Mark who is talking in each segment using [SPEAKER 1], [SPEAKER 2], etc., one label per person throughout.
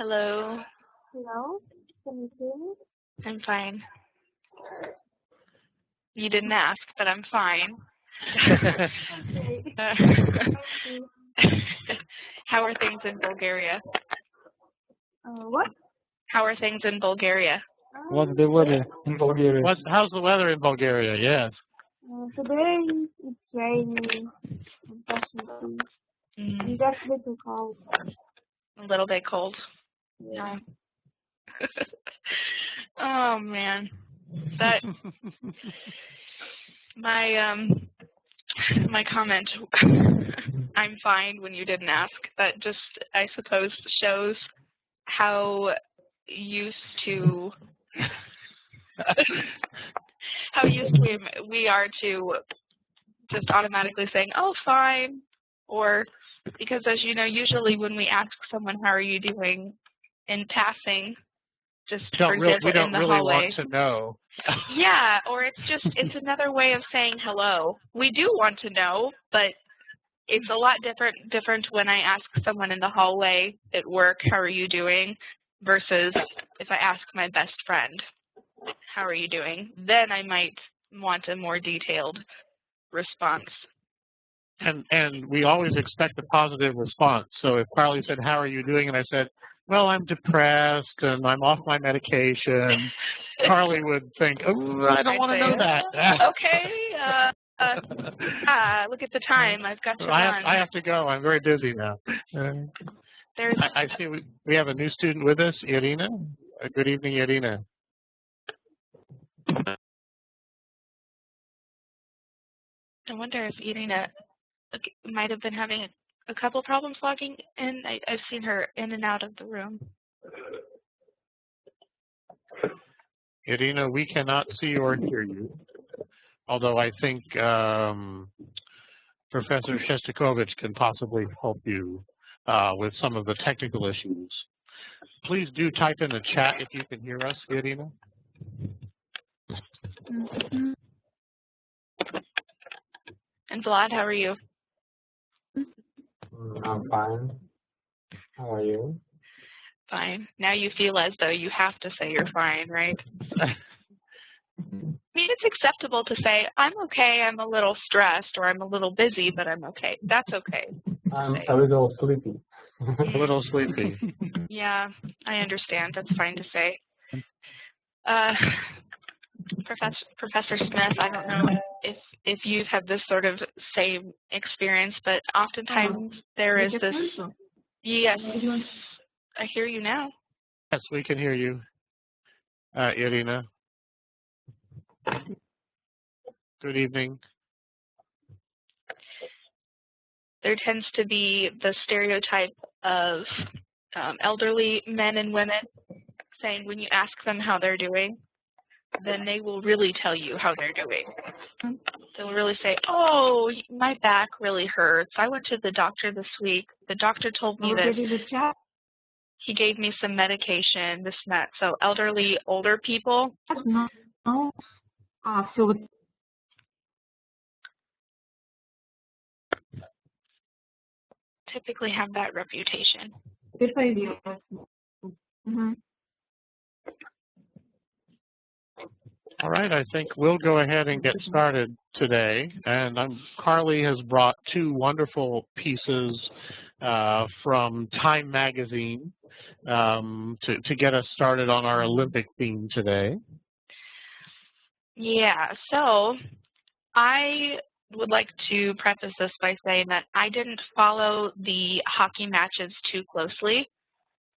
[SPEAKER 1] Hello.
[SPEAKER 2] Hello, can you hear me?
[SPEAKER 1] I'm fine. You didn't ask, but I'm fine.
[SPEAKER 2] Okay.
[SPEAKER 1] Uh, How are things in Bulgaria?
[SPEAKER 2] What?
[SPEAKER 1] How are things in Bulgaria?
[SPEAKER 3] What's the weather in Bulgaria?
[SPEAKER 4] How's the weather in Bulgaria? Yes.
[SPEAKER 2] Today it's raining, unfortunately.
[SPEAKER 1] Mm,
[SPEAKER 2] It's just a little cold.
[SPEAKER 1] a little bit cold.
[SPEAKER 2] Yeah.
[SPEAKER 1] Oh man, that my comment. I'm fine when you didn't ask. That just, I suppose, shows how used to we are to just automatically saying, "Oh, fine," or because, as you know, usually when we ask someone, "How are you doing?" in passing, just for example,
[SPEAKER 4] we don't
[SPEAKER 1] in the
[SPEAKER 4] really
[SPEAKER 1] hallway.
[SPEAKER 4] want to know.
[SPEAKER 1] Yeah, or it's another way of saying hello. We do want to know, but it's a lot different when I ask someone in the hallway at work, "How are you doing?" versus if I ask my best friend, "How are you doing?" Then I might want a more detailed response.
[SPEAKER 4] And we always expect a positive response. So if Carly said, "How are you doing?" and I said, "Well, I'm depressed and I'm off my medication," Carly would think, "Oh, I don't want to know that."
[SPEAKER 1] Okay. Look at the time. I've got to run.
[SPEAKER 4] I have to go. I'm very busy now. I see we have a new student with us, Irina. Good evening, Irina.
[SPEAKER 1] I wonder if Irina might have been having a couple problems logging in. I've seen her in and out of the room.
[SPEAKER 4] Irina, we cannot see or hear you, although I think Professor Shestakovich can possibly help you with some of the technical issues. Please do type in the chat if you can hear us, Irina.
[SPEAKER 1] And Vlad, how are you?
[SPEAKER 3] I'm fine. How are you?
[SPEAKER 1] Fine. Now you feel as though you have to say you're fine, right? I mean, it's acceptable to say, "I'm okay, I'm a little stressed," or "I'm a little busy, but I'm okay." That's okay.
[SPEAKER 3] I'm a little sleepy.
[SPEAKER 4] A little sleepy.
[SPEAKER 1] Yeah, I understand. That's fine to say. Professor Smith, I don't know if you've had this sort of same experience, but oftentimes there is this. Yes, I hear you now.
[SPEAKER 4] Yes, we can hear you, Irina. Good evening.
[SPEAKER 1] There tends to be the stereotype of elderly men and women saying when you ask them how they're doing, then they will really tell you how they're doing. They'll really say, "Oh, my back really hurts. I went to the doctor this week. The doctor told me this. He gave me some medication, this and that." So elderly, older people. Typically have that reputation.
[SPEAKER 4] All right, I think we'll go ahead and get started today. And Carly has brought two wonderful pieces from Time Magazine to get us started on our Olympic theme today.
[SPEAKER 1] Yeah, so I would like to preface this by saying that I didn't follow the hockey matches too closely.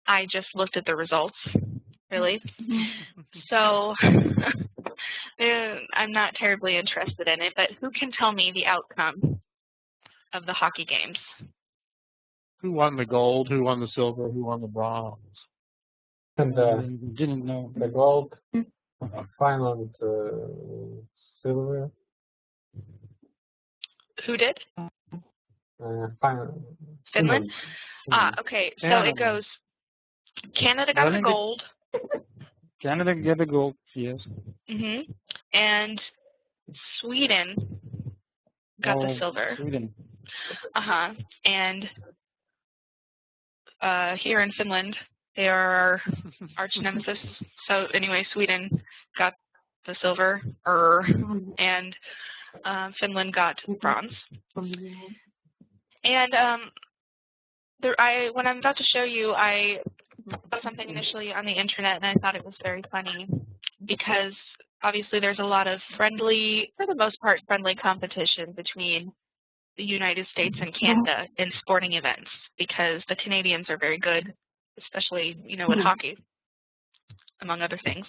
[SPEAKER 1] I just looked at the results, really. So I'm not terribly interested in it, but who can tell me the outcome of the hockey games?
[SPEAKER 4] Who won the gold? Who won the silver? Who won the bronze?
[SPEAKER 3] And Didn't know. the gold, Finland, silver.
[SPEAKER 1] Who did?
[SPEAKER 3] Finland.
[SPEAKER 1] Okay, so
[SPEAKER 3] Canada.
[SPEAKER 1] it goes, Canada got the gold.
[SPEAKER 3] Canada get the gold, yes.
[SPEAKER 1] And Sweden got the silver.
[SPEAKER 3] Sweden.
[SPEAKER 1] And here in Finland, They are our arch nemesis. So anyway, Sweden got the silver, and Finland got bronze. And when I'm about to show you, I saw something initially on the internet, and I thought it was very funny because obviously there's a lot of friendly, for the most part, friendly competition between the United States and Canada in sporting events because the Canadians are very good, especially, with hockey, among other things.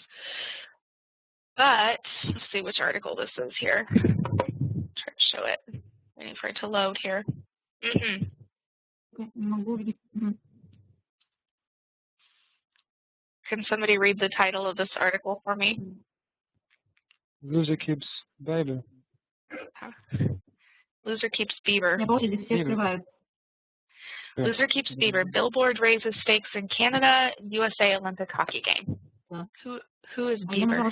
[SPEAKER 1] But let's see which article this is here. Try to show it. Waiting for it to load here. Can somebody read the title of this article for me?
[SPEAKER 3] Loser keeps baby.
[SPEAKER 1] Loser keeps Bieber. Loser keeps Bieber. Billboard raises stakes in Canada, USA Olympic hockey game. Who is Bieber?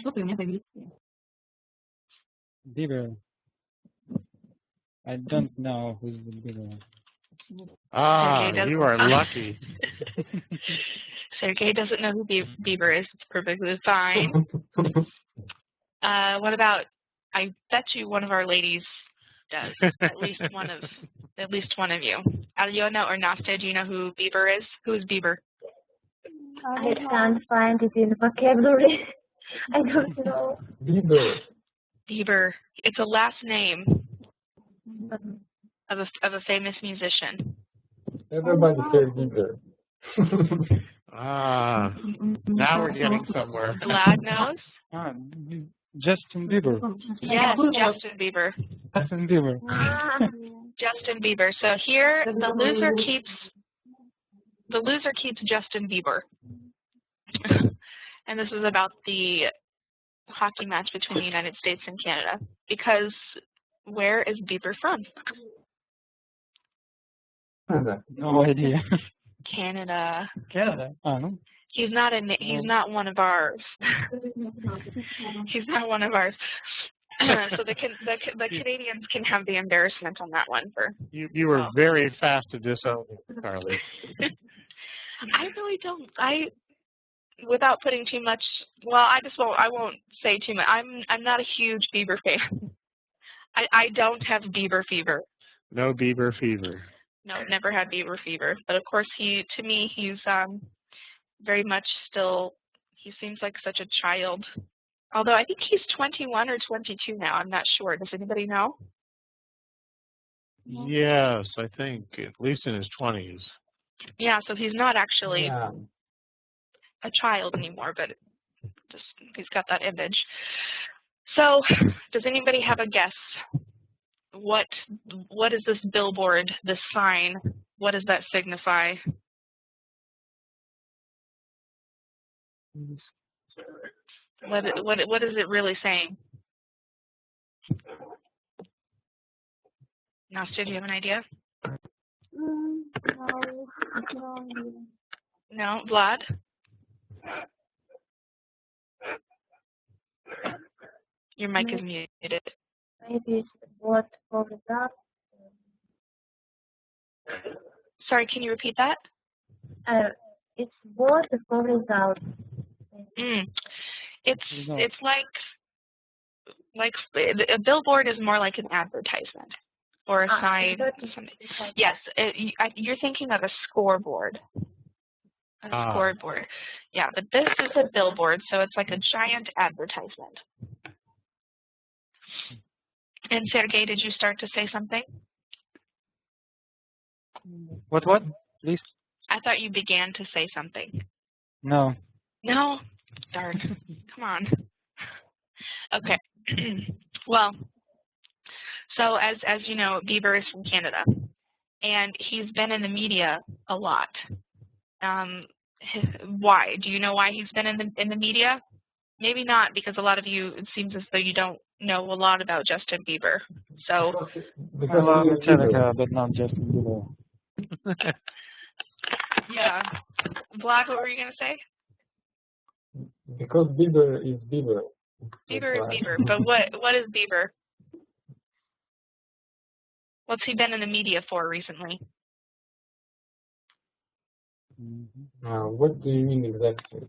[SPEAKER 3] Bieber. I don't know who's the Bieber.
[SPEAKER 4] You are lucky.
[SPEAKER 1] Sergey doesn't know who Bieber is. It's perfectly fine. What about? I bet you one of our ladies does. At least one of you. Alyona or Nastya, do you know who Bieber is? Who is Bieber?
[SPEAKER 2] I can't find it in the vocabulary. I don't know.
[SPEAKER 1] Bieber. It's a last name of a famous musician.
[SPEAKER 3] Everybody says Bieber.
[SPEAKER 4] Now we're getting somewhere.
[SPEAKER 1] Vlad knows?
[SPEAKER 3] Justin Bieber.
[SPEAKER 1] Yes, Justin Bieber.
[SPEAKER 3] Justin Bieber.
[SPEAKER 1] Justin Bieber. So here, the loser keeps Justin Bieber. And this is about the hockey match between the United States and Canada. Because where is Bieber from?
[SPEAKER 3] No idea.
[SPEAKER 1] Canada.
[SPEAKER 3] Canada.
[SPEAKER 1] He's not one of ours. He's not one of ours. So the Canadians can have the embarrassment on that one.
[SPEAKER 4] You were very fast to disown it, Carly.
[SPEAKER 1] I really don't. Without putting too much. Well, I won't say too much. I'm not a huge Bieber fan. I don't have Bieber fever.
[SPEAKER 4] No Bieber fever.
[SPEAKER 1] No, never had Bieber fever. But of course, he's very much still. He seems like such a child. Although I think he's 21 or 22 now. I'm not sure. Does anybody know?
[SPEAKER 4] Yes, I think at least in his 20s.
[SPEAKER 1] Yeah, so he's not actually a child anymore, but he's got that image. So, does anybody have a guess? What is this billboard, this sign? What does that signify? What is it really saying? Nastya, do you have an idea? No, Vlad? Your mic is muted.
[SPEAKER 2] Maybe it's what for that.
[SPEAKER 1] Sorry, can you repeat that?
[SPEAKER 2] It's what for result.
[SPEAKER 1] It's like a billboard is more like an advertisement or a sign. Yes, you're thinking of a scoreboard. A scoreboard. Yeah, but this is a billboard, so it's like a giant advertisement. And Sergey, did you start to say something?
[SPEAKER 3] What, please?
[SPEAKER 1] I thought you began to say something.
[SPEAKER 3] No.
[SPEAKER 1] No? Darn. Come on. Okay. Well, so as you know, Bieber is from Canada, and he's been in the media a lot. Why? Do you know why he's been in the media? Maybe not, because a lot of you, it seems as though you don't know a lot about Justin Bieber. So.
[SPEAKER 3] Because Metallica, but not Justin Bieber.
[SPEAKER 1] Yeah. Vlad, what were you gonna say?
[SPEAKER 3] Because Bieber is Bieber.
[SPEAKER 1] Bieber is Bieber, but what is Bieber? What's he been in the media for recently?
[SPEAKER 3] What do you mean exactly?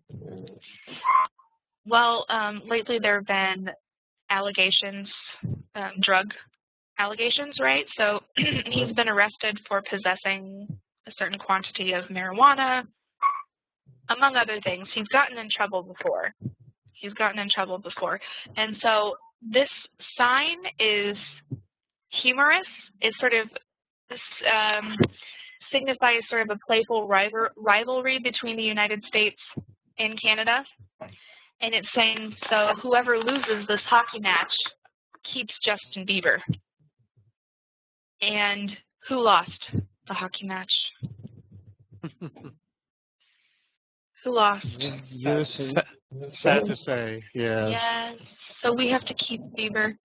[SPEAKER 1] Well, lately there have been allegations, drug allegations, right? So he's been arrested for possessing a certain quantity of marijuana, among other things. He's gotten in trouble before. And so this sign is humorous. It sort of signifies sort of a playful rivalry between the United States and Canada. And it's saying, so whoever loses this hockey match keeps Justin Bieber. And who lost the hockey match? Who lost?
[SPEAKER 4] Yes, sad to say, yes.
[SPEAKER 1] Yes. So we have to keep Bieber.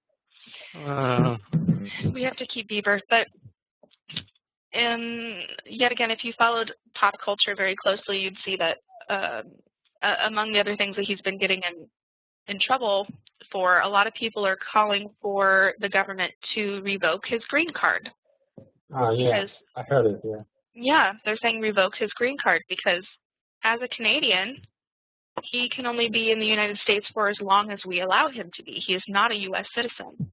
[SPEAKER 1] We have to keep Bieber. But yet again, if you followed pop culture very closely, you'd see that among the other things that he's been getting in trouble for, a lot of people are calling for the government to revoke his green card.
[SPEAKER 3] Yeah, because, I heard it, yeah.
[SPEAKER 1] Yeah, they're saying revoke his green card because as a Canadian, he can only be in the United States for as long as we allow him to be. He is not a U.S. citizen.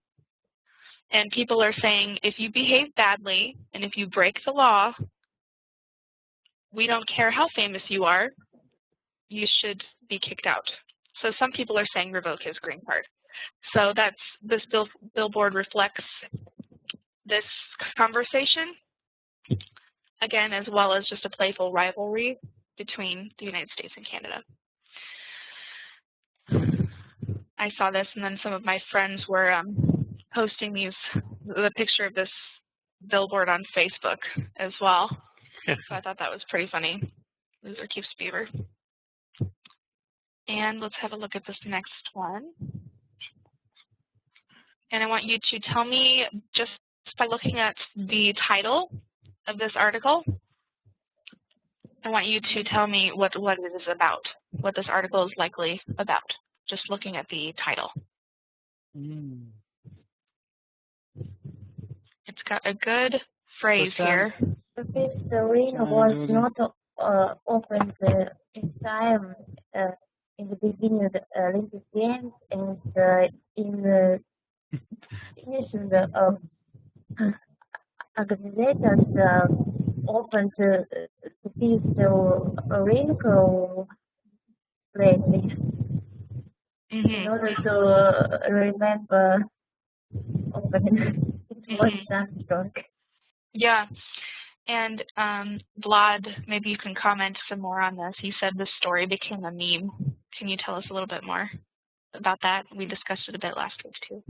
[SPEAKER 1] And people are saying, if you behave badly and if you break the law, we don't care how famous you are, you should be kicked out. So some people are saying revoke his green card. So this billboard reflects this conversation, again, as well as just a playful rivalry between the United States and Canada. I saw this, and then some of my friends were posting the picture of this billboard on Facebook as well. So I thought that was pretty funny. Loser keeps Bieber. And let's have a look at this next one. And I want you to tell me, just by looking at the title of this article, I want you to tell me what it is about, what this article is likely about, just looking at the title. It's got a good phrase here.
[SPEAKER 2] This story was not opened in time in the beginning of the Olympic Games and in the definition of organizers opened to be so wrinkle lately in order to remember opening. It was Armstrong.
[SPEAKER 1] Yeah. And Vlad, maybe you can comment some more on this. He said this story became a meme. Can you tell us a little bit more about that? We discussed it a bit last week too.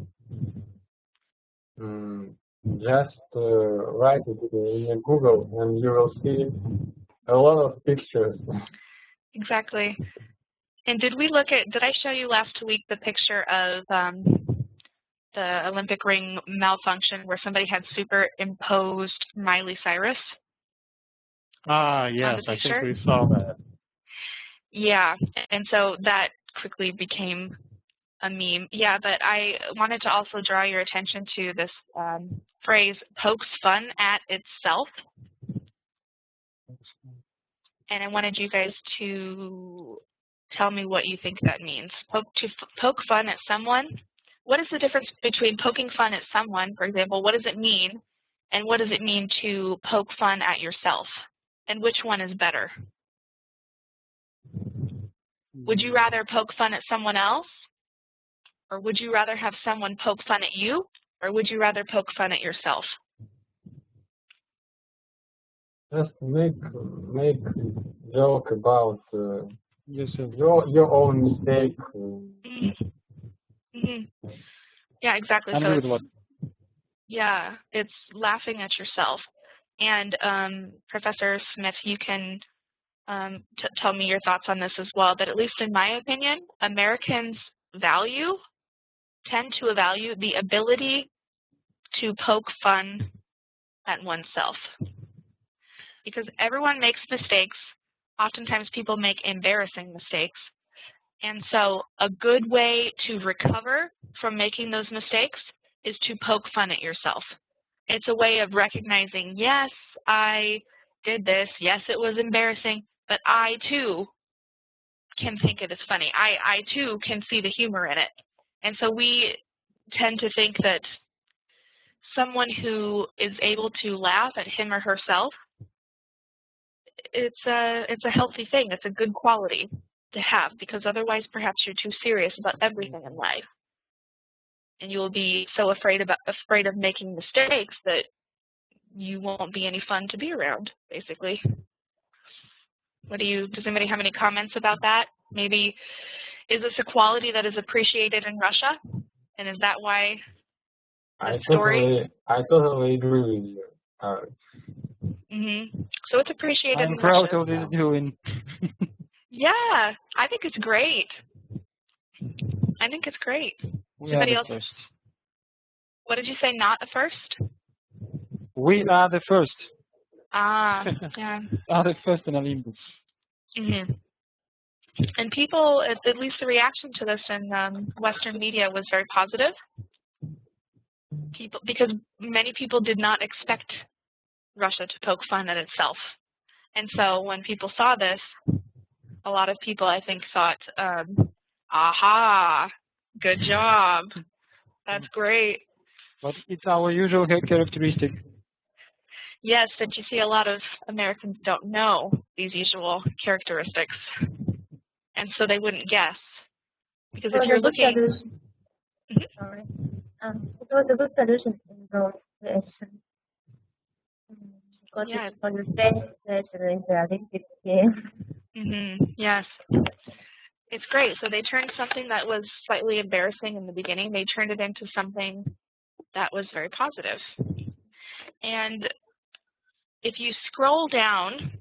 [SPEAKER 3] Just write it in Google and you will see a lot of pictures.
[SPEAKER 1] Exactly. And did I show you last week the picture of the Olympic ring malfunction where somebody had superimposed Miley Cyrus?
[SPEAKER 4] Yes, I think we saw that.
[SPEAKER 1] Yeah, and so that quickly became a meme. Yeah, but I wanted to also draw your attention to this phrase, pokes fun at itself. And I wanted you guys to tell me what you think that means. Poke fun at someone. What is the difference between poking fun at someone, for example, what does it mean? And what does it mean to poke fun at yourself? And which one is better? Would you rather poke fun at someone else? Or would you rather have someone poke fun at you? Or would you rather poke fun at yourself?
[SPEAKER 3] Just make joke about your own mistake.
[SPEAKER 1] Yeah, exactly. So it's laughing at yourself. And Professor Smith, you can tell me your thoughts on this as well. But at least in my opinion, Americans tend to value the ability to poke fun at oneself. Because everyone makes mistakes. Oftentimes people make embarrassing mistakes. And so a good way to recover from making those mistakes is to poke fun at yourself. It's a way of recognizing, yes, I did this. Yes, it was embarrassing, but I too can think it is funny. I too can see the humor in it. And so we tend to think that someone who is able to laugh at him or herself, it's a healthy thing. It's a good quality to have, because otherwise perhaps you're too serious about everything in life. And you will be so afraid of making mistakes that you won't be any fun to be around, basically. Does anybody have any comments about that? Maybe, is this a quality that is appreciated in Russia? And is that why the story?
[SPEAKER 3] I totally agree with you.
[SPEAKER 1] So it's appreciated in
[SPEAKER 5] I'm proud
[SPEAKER 1] Russia.
[SPEAKER 5] of this doing.
[SPEAKER 1] Yeah, I think it's great. I think it's great.
[SPEAKER 5] We
[SPEAKER 1] Anybody
[SPEAKER 5] are
[SPEAKER 1] else?
[SPEAKER 5] the first.
[SPEAKER 1] What did you say? Not a first?
[SPEAKER 5] We are the first.
[SPEAKER 1] Ah, yeah.
[SPEAKER 5] Are the first in Olympus.
[SPEAKER 1] And people, at least the reaction to this in Western media was very positive. Because many people did not expect Russia to poke fun at itself. And so when people saw this, a lot of people, I think, thought, aha, good job. That's great.
[SPEAKER 5] But it's our usual characteristic.
[SPEAKER 1] Yes, and you see a lot of Americans don't know these usual characteristics. And so they wouldn't guess. Because if you're looking...
[SPEAKER 2] Sorry. It was a good solution in those situations. Because it's for the same situation in the Olympic Games.
[SPEAKER 1] Yes. It's great. So they turned something that was slightly embarrassing in the beginning, they turned it into something that was very positive. And if you scroll down,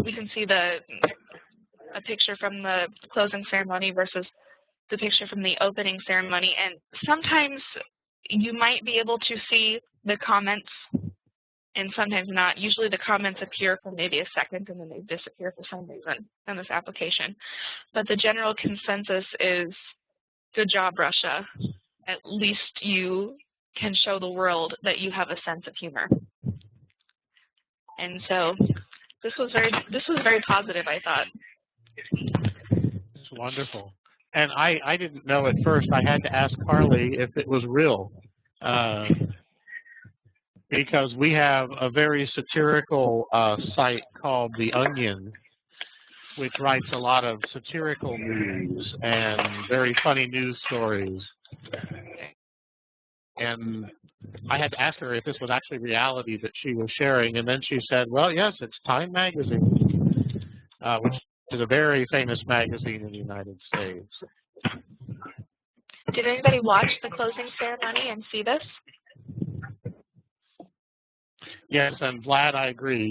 [SPEAKER 1] we can see a picture from the closing ceremony versus the picture from the opening ceremony. And sometimes you might be able to see the comments and sometimes not. Usually the comments appear for maybe a second and then they disappear for some reason in this application. But the general consensus is, good job, Russia. At least you can show the world that you have a sense of humor. And so this was very positive, I thought.
[SPEAKER 4] It's wonderful. And I didn't know at first. I had to ask Carly if it was real. Because we have a very satirical site called The Onion, which writes a lot of satirical news and very funny news stories. And I had to ask her if this was actually reality that she was sharing, and then she said, well, yes, it's Time Magazine, which is a very famous magazine in the United States.
[SPEAKER 1] Did anybody watch the closing ceremony and see this?
[SPEAKER 4] Yes, and Vlad, I agree.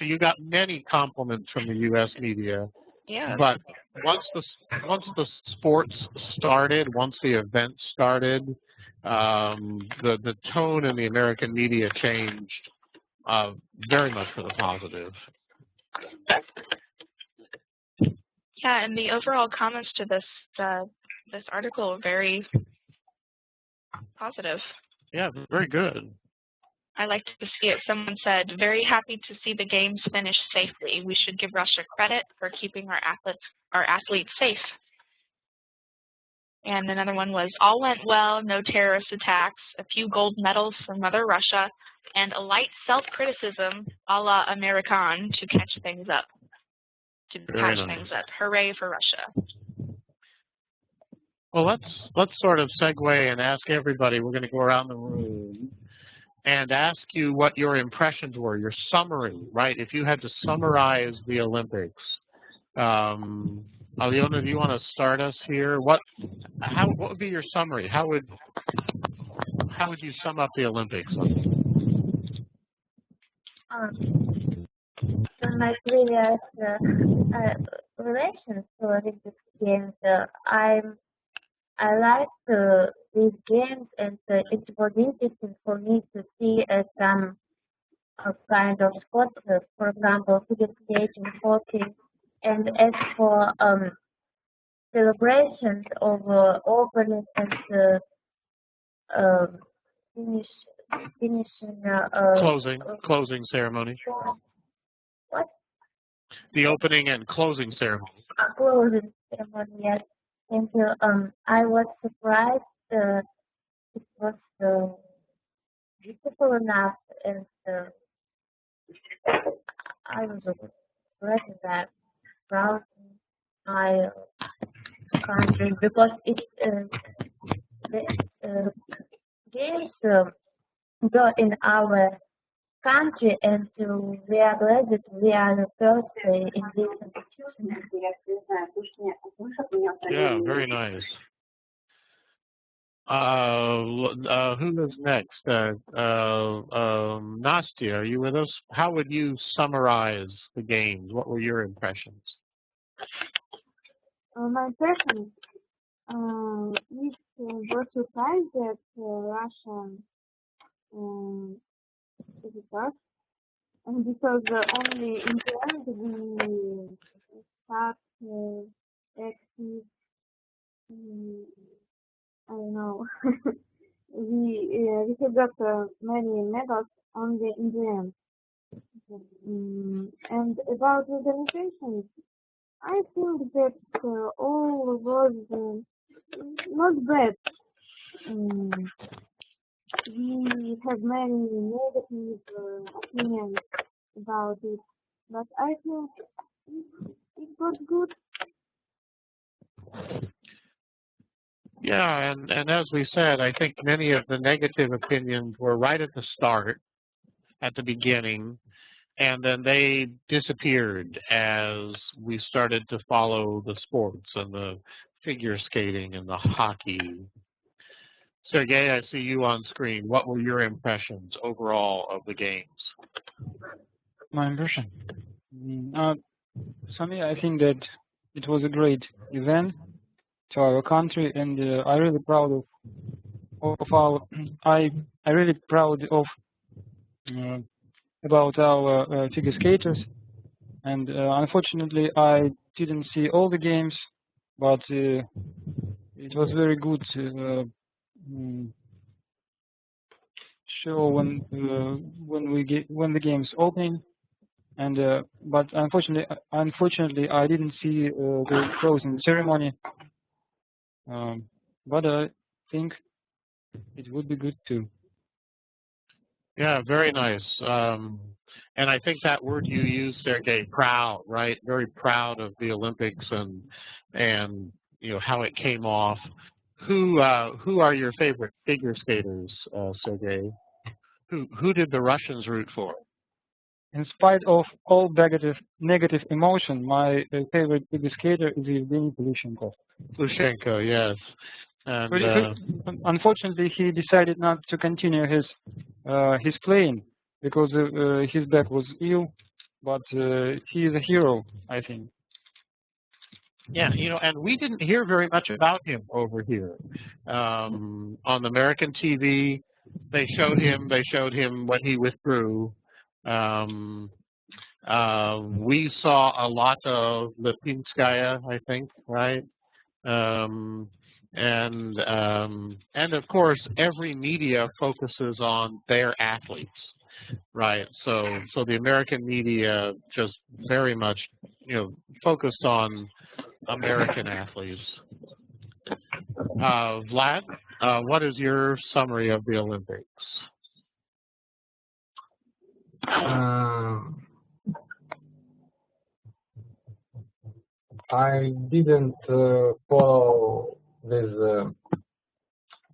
[SPEAKER 4] You got many compliments from the U.S. media.
[SPEAKER 1] Yeah.
[SPEAKER 4] But once the sports started, once the event started, the tone in the American media changed very much for the positive.
[SPEAKER 1] Yeah, and the overall comments to this this article are very positive.
[SPEAKER 4] Yeah, very good.
[SPEAKER 1] I like to see it. Someone said, very happy to see the games finish safely. We should give Russia credit for keeping our athletes safe. And another one was, all went well, no terrorist attacks, a few gold medals for Mother Russia, and a light self-criticism a la American to catch things up. Hooray for Russia.
[SPEAKER 4] Well, let's sort of segue and ask everybody. We're going to go around the room and ask you what your impressions were, your summary, right? If you had to summarize the Olympics, Aliona, do you want to start us here? What would be your summary? How would you sum up the Olympics?
[SPEAKER 2] From my previous relations to Olympic Games, I liked these games, and it was interesting for me to see some kind of sports, for example, figure skating, hockey, and as for celebrations of opening and finishing
[SPEAKER 4] closing ceremony.
[SPEAKER 2] What?
[SPEAKER 4] The opening and closing ceremony.
[SPEAKER 2] Closing ceremony, yes. And I was surprised. It was beautiful enough, and I was glad that proud of my country because the games go in our country, and we are glad that we are the first in this competition.
[SPEAKER 4] Yeah, very nice. Who is next? Nastya, are you with us? How would you summarize the games? What were your impressions?
[SPEAKER 6] My impression is was surprised that Russia is the first, and because only in the end we start active. I don't know. we have got many medals only in the end. And about the organization, I think that all was not bad. We have many negative opinions about it, but I think it was good.
[SPEAKER 4] Yeah, and as we said, I think many of the negative opinions were right at the start, at the beginning, and then they disappeared as we started to follow the sports and the figure skating and the hockey. Sergey, I see you on screen. What were your impressions overall of the games?
[SPEAKER 5] My impression. For me, I think that it was a great event to our country, and I'm really proud of our. I really proud of about our figure skaters. And unfortunately, I didn't see all the games, but it was very good show when the games opening. And but unfortunately, I didn't see the closing ceremony. But I think it would be good too.
[SPEAKER 4] Yeah, very nice. And I think that word you used, Sergey, proud, right? Very proud of the Olympics and you know how it came off. Who are your favorite figure skaters, Sergey? Who did the Russians root for?
[SPEAKER 5] In spite of all negative emotion, my favorite figure skater is Evgeny Plushenko.
[SPEAKER 4] Plushenko, yes. And
[SPEAKER 5] unfortunately, he decided not to continue his playing because his back was ill. But he is a hero, I think.
[SPEAKER 4] Yeah, you know, and we didn't hear very much about him over here. On the American TV, they showed him when he withdrew. We saw a lot of Lipinskaya, I think, right? And of course, every media focuses on their athletes, right? So the American media just very much, you know, focused on American athletes. Vlad, what is your summary of the Olympics?
[SPEAKER 3] I didn't follow these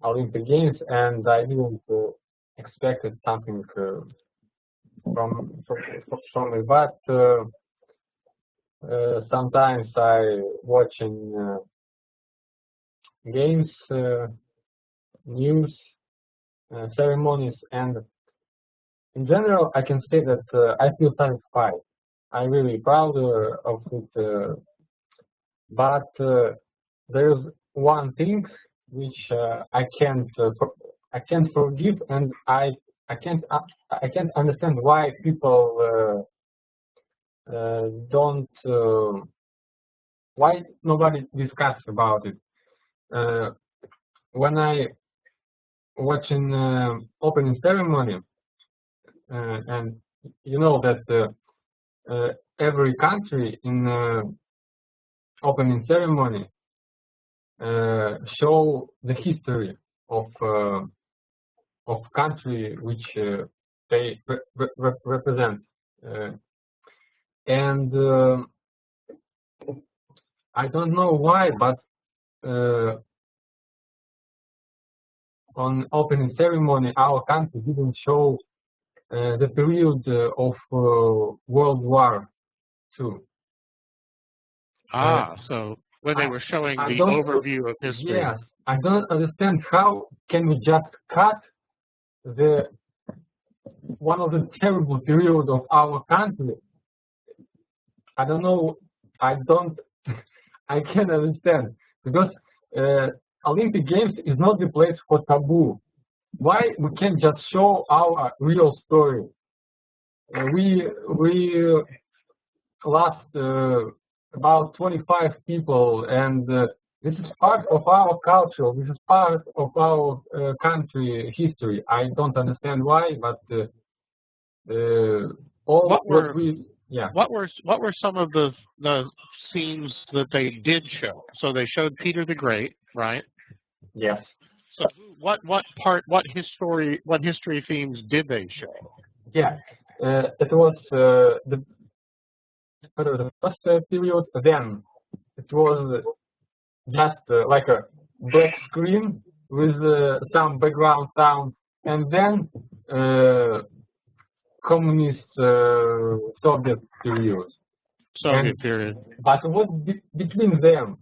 [SPEAKER 3] Olympic Games, and I didn't expected something from it. But sometimes I watching games, news, ceremonies, and in general, I can say that I feel satisfied. I'm really proud of it. But there's one thing which I can't forgive, and I can't understand why people don't why nobody discuss about it. When I watching opening ceremony, and you know that every country in opening ceremony show the history of country which they represent, and I don't know why, but on opening ceremony our country didn't show the period of World War II.
[SPEAKER 4] So when they were showing
[SPEAKER 3] I
[SPEAKER 4] the
[SPEAKER 3] don't-
[SPEAKER 4] overview of history.
[SPEAKER 3] Yes, I don't understand how can we just cut the one of the terrible periods of our country. I don't know. I can't understand, because Olympic Games is not the place for taboo. Why we can't just show our real story? We lost about 25 people, and this is part of our culture. This is part of our country history. I don't understand why, but
[SPEAKER 4] What were some of the scenes that they did show? So they showed Peter the Great, right?
[SPEAKER 3] Yes.
[SPEAKER 4] So what history themes did they show?
[SPEAKER 3] Yeah, it was the first period. Then it was just like a black screen with some background sound, and then communist Soviet period.
[SPEAKER 4] Soviet period.
[SPEAKER 3] But what between them?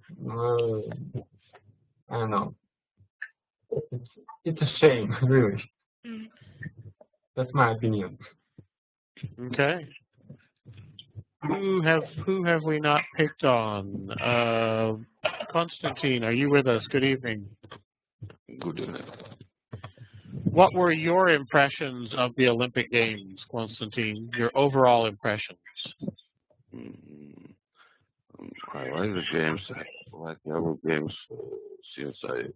[SPEAKER 3] I don't know. It's a shame, really. That's my opinion.
[SPEAKER 4] Okay. Who have we not picked on? Konstantin, are you with us? Good evening.
[SPEAKER 7] Good evening.
[SPEAKER 4] What were your impressions of the Olympic Games, Konstantin? Your overall impressions?
[SPEAKER 7] I like the games. I like our games since I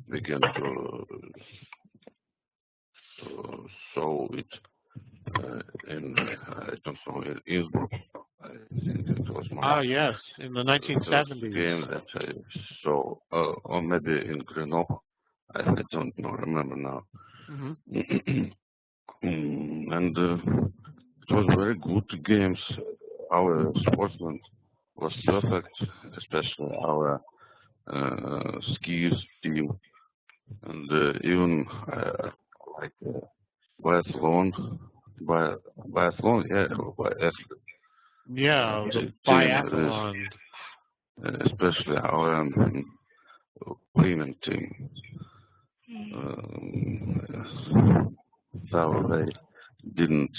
[SPEAKER 7] began to show it in, I don't know, in Innsbruck. I think it was my
[SPEAKER 4] yes, in the 1970s.
[SPEAKER 7] Game that I saw, or maybe in Grenoble. I don't know, remember now. And it was very good games. Our sportsmen was perfect, especially our skis team, and even like biathlon,
[SPEAKER 4] Yeah, the biathlon.
[SPEAKER 7] Especially our women team. So they didn't,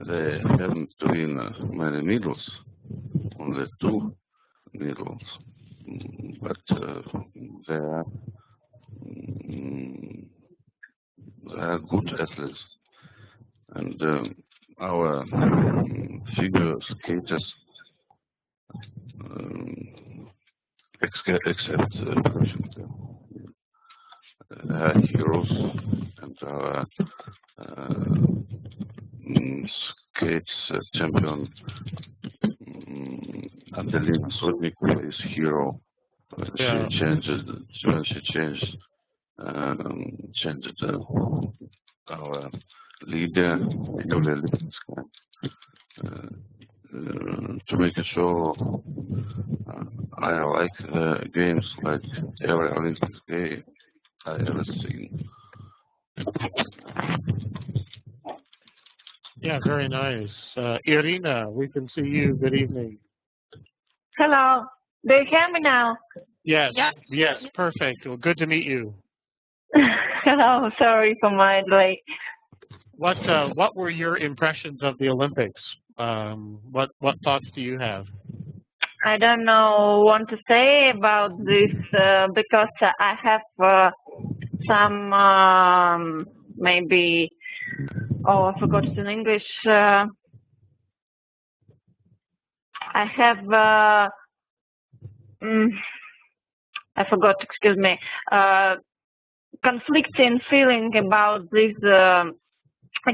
[SPEAKER 7] they haven't win many medals, only 2 medals, but they are good athletes, and our figure skaters, except heroes, and our skates champion Adelina Sotnik is hero.
[SPEAKER 4] Yeah.
[SPEAKER 7] She changed our leader Victoria Lipinska to make a show. I like games like every Olympic game I ever seen.
[SPEAKER 4] Yeah, very nice. Irina, we can see you. Good evening.
[SPEAKER 6] Hello. Do you hear me now?
[SPEAKER 4] Yes. Yes, perfect. Well, good to meet you.
[SPEAKER 6] Hello. Sorry for my delay.
[SPEAKER 4] What were your impressions of the Olympics? What thoughts do you have?
[SPEAKER 6] I don't know what to say about this because I have some maybe. Oh, I forgot it in English. I have. I forgot. Excuse me. Conflicting feeling about this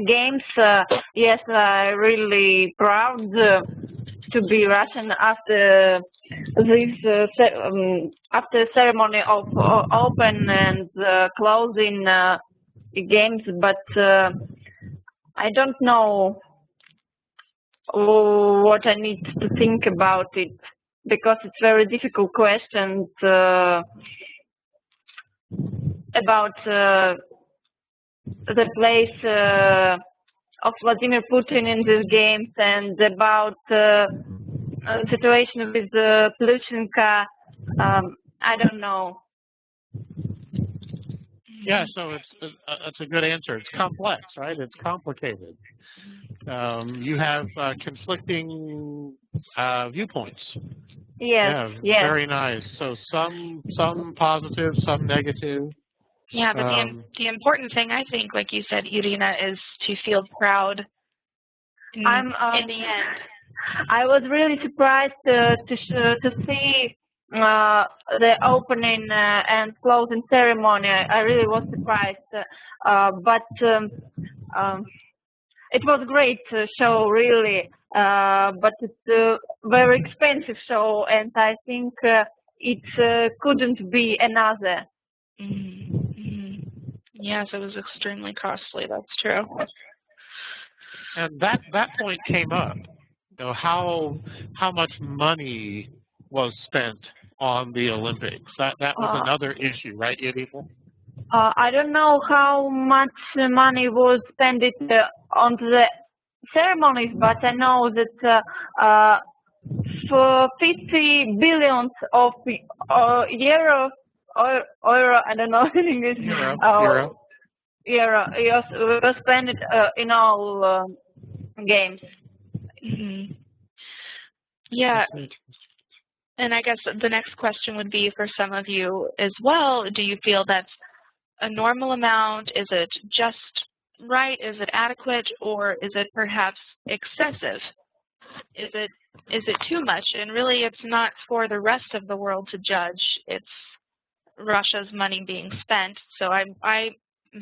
[SPEAKER 6] games. Yes, I'm really proud to be Russian after this after ceremony of open and closing games, but I don't know what I need to think about it because it's very difficult questions about the place of Vladimir Putin in these games and about situation with Plushenka. I don't know.
[SPEAKER 4] Yeah, so it's a good answer. It's complex, right? It's complicated. You have conflicting viewpoints.
[SPEAKER 6] Yes,
[SPEAKER 4] yeah,
[SPEAKER 6] yes.
[SPEAKER 4] Very nice. So some positive, some negative.
[SPEAKER 1] Yeah, but the important thing, I think, like you said, Irina, is to feel proud in the end.
[SPEAKER 6] I was really surprised to see the opening and closing ceremony. I really was surprised, but it was a great show, really. But it's a very expensive show, and I think it couldn't be another.
[SPEAKER 1] Yes, it was extremely costly. That's true.
[SPEAKER 4] And that point came up. You know, how much money was spent on the Olympics? That was another issue, right, Irina?
[SPEAKER 6] I don't know how much money was spent on the ceremonies, but I know that for 50 billion of euros or euro, I don't know in English.
[SPEAKER 4] Euro.
[SPEAKER 6] Yes, was spent in all games.
[SPEAKER 1] Yeah. And I guess the next question would be for some of you as well. Do you feel that's a normal amount? Is it just right? Is it adequate? Or is it perhaps excessive? Is it too much? And really, it's not for the rest of the world to judge. It's Russia's money being spent. So I'm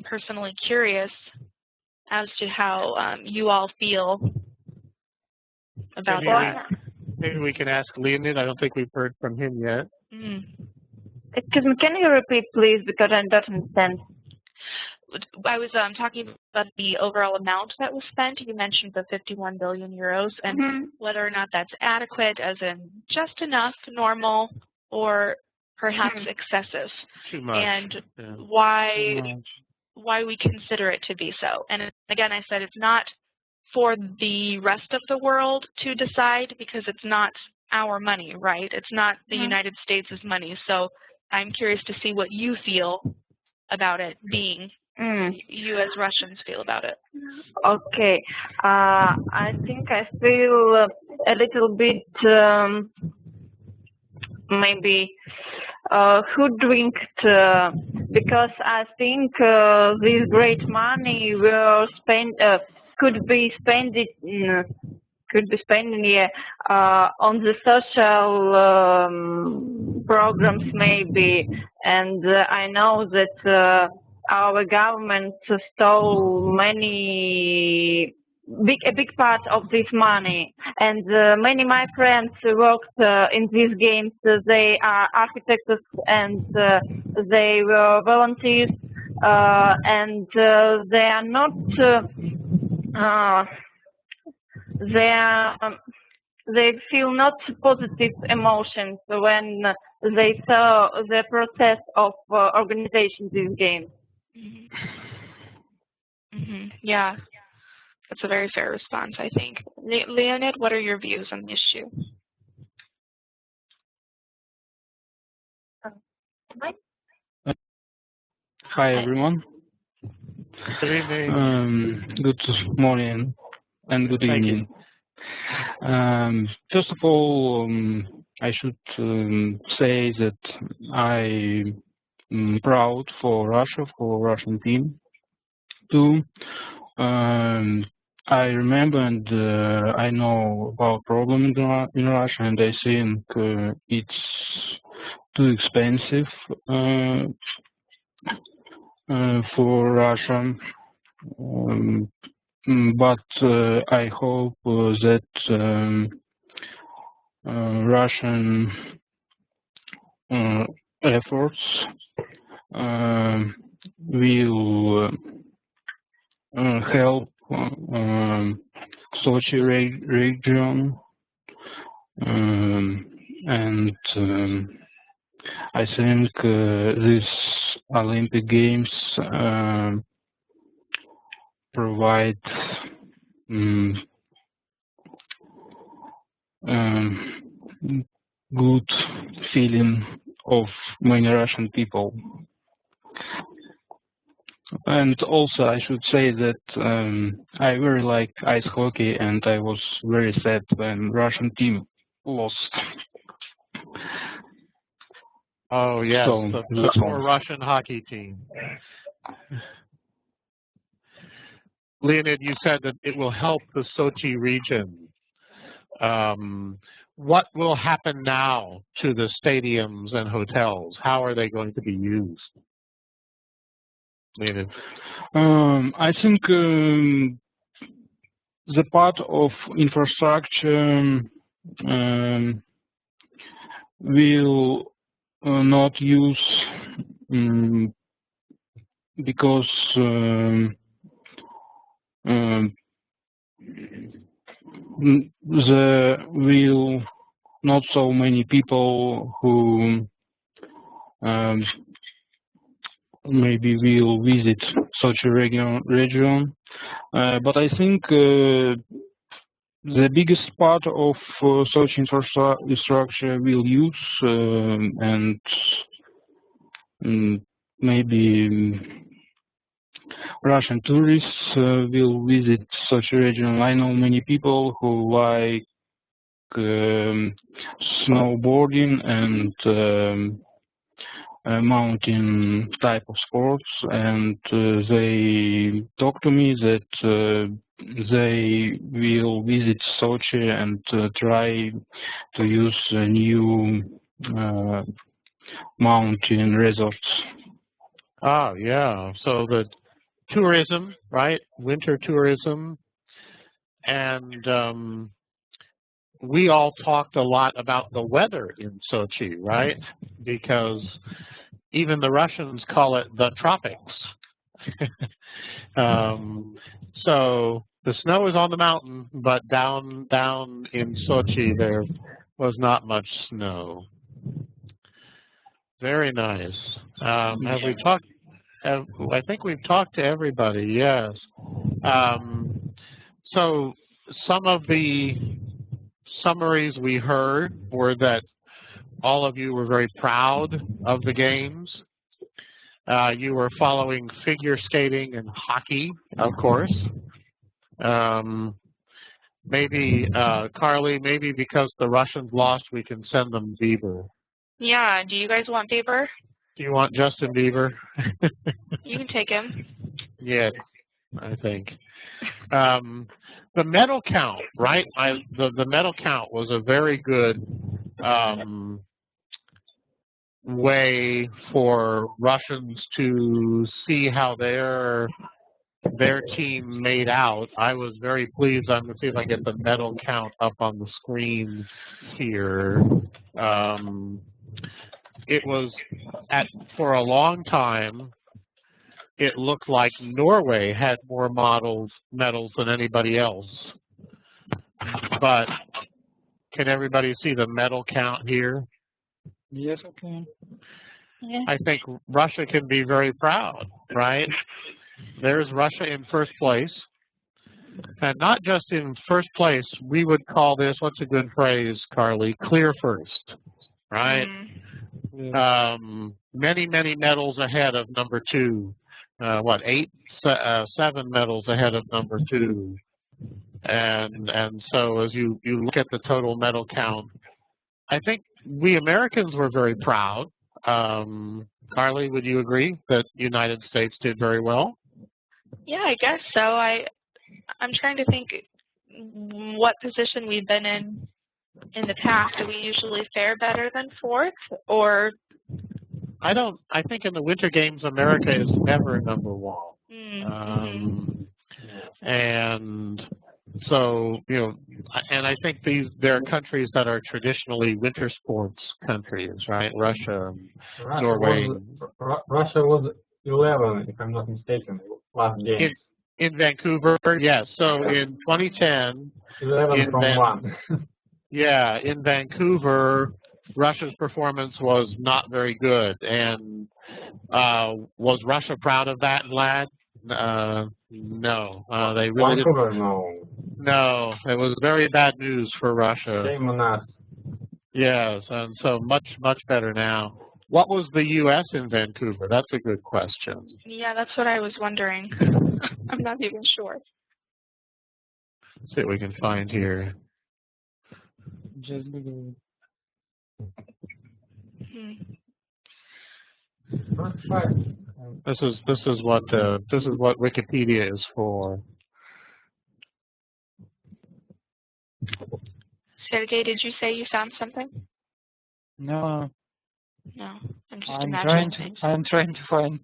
[SPEAKER 1] personally curious as to how you all feel about that.
[SPEAKER 4] Maybe we can ask Leonid. I don't think we've heard from him yet.
[SPEAKER 6] Excuse me, can you repeat, please, because I don't understand.
[SPEAKER 1] I was talking about the overall amount that was spent. You mentioned the 51 billion euros, and whether or not that's adequate, as in just enough, normal, or perhaps excessive.
[SPEAKER 4] Too much.
[SPEAKER 1] And why we consider it to be so. And again, I said it's not for the rest of the world to decide because it's not our money, right? It's not the United States' money. So I'm curious to see what you feel about it being, you as Russians feel about it.
[SPEAKER 6] Okay. I think I feel a little bit maybe hoodwinked because I think this great money will spend could be spent on the social programs maybe, and I know that our government stole a big part of this money, and many of my friends worked in these games. They are architects and they were volunteers, and they are not. They feel not positive emotions when they saw the process of organization these games.
[SPEAKER 1] Yeah, that's a very fair response, I think. Leonid, what are your views on the issue?
[SPEAKER 5] Hi, everyone.
[SPEAKER 4] Good evening.
[SPEAKER 5] Good morning and good evening. First of all, I should say that I'm proud for Russia, for Russian team too. I remember and I know about problem in Russia, and I think it's too expensive for Russia. but I hope that Russian efforts will help Sochi region, and I think these Olympic Games provide good feeling of many Russian people. And also, I should say that I very like ice hockey, and I was very sad when Russian team lost.
[SPEAKER 4] Oh yes,
[SPEAKER 5] So,
[SPEAKER 4] the poor Russian hockey team. Leonid, you said that it will help the Sochi region. What will happen now to the stadiums and hotels? How are they going to be used? Leonid.
[SPEAKER 5] I think the part of infrastructure will not use because there will not so many people who maybe will visit such a region. But I think the biggest part of such infrastructure will use and maybe Russian tourists will visit such a region. I know many people who like snowboarding and mountain type of sports, and they talk to me that they will visit Sochi and try to use new mountain resorts.
[SPEAKER 4] Oh yeah, so the tourism, right? Winter tourism, and we all talked a lot about the weather in Sochi, right? Because even the Russians call it the tropics. So the snow is on the mountain, but down in Sochi there was not much snow. Very nice. Have we talked? I think we've talked to everybody. Yes. So some of the summaries we heard were that all of you were very proud of the games. You were following figure skating and hockey, of course. Maybe, Carly, maybe because the Russians lost, we can send them Bieber.
[SPEAKER 1] Yeah, do you guys want Bieber?
[SPEAKER 4] Do you want Justin Bieber?
[SPEAKER 1] You can take him.
[SPEAKER 4] Yeah, I think. The medal count, right? The medal count was a very good way for Russians to see how their team made out. I was very pleased. I'm going to see if I get the medal count up on the screen here. It was for a long time. It looked like Norway had more medals than anybody else. But can everybody see the medal count here?
[SPEAKER 5] Yes, I can.
[SPEAKER 1] Yeah.
[SPEAKER 4] I think Russia can be very proud, right? There's Russia in first place. And not just in first place, we would call this, what's a good phrase, Carly? Clear first, right? Many, many medals ahead of number 2. 7 medals ahead of number 2. And so as you look at the total medal count, I think we Americans were very proud. Carly, would you agree that the United States did very well?
[SPEAKER 1] Yeah, I guess so. I'm trying to think what position we've been in the past. Do we usually fare better than 4th, or?
[SPEAKER 4] I think in the Winter Games, America is never number 1. And so, you know, and I think there are countries that are traditionally winter sports countries, right? Russia, Norway.
[SPEAKER 3] Russia was 11, if I'm not mistaken, last game.
[SPEAKER 4] In Vancouver, yes. So in 2010,
[SPEAKER 3] 11 from 1.
[SPEAKER 4] Yeah, in Vancouver, Russia's performance was not very good. And was Russia proud of that, Vlad? No, they really
[SPEAKER 3] Vancouver,
[SPEAKER 4] didn't.
[SPEAKER 3] no.
[SPEAKER 4] No, it was very bad news for Russia.
[SPEAKER 3] Shame on us.
[SPEAKER 4] Yes, and so much better now. What was the U.S. in Vancouver? That's a good question.
[SPEAKER 1] Yeah, that's what I was wondering. I'm not even sure.
[SPEAKER 4] Let's see what we can find here. This is what Wikipedia is for.
[SPEAKER 1] Sergey, did you say you found something?
[SPEAKER 8] No.
[SPEAKER 1] No, I'm just imagining things.
[SPEAKER 8] I'm trying to find.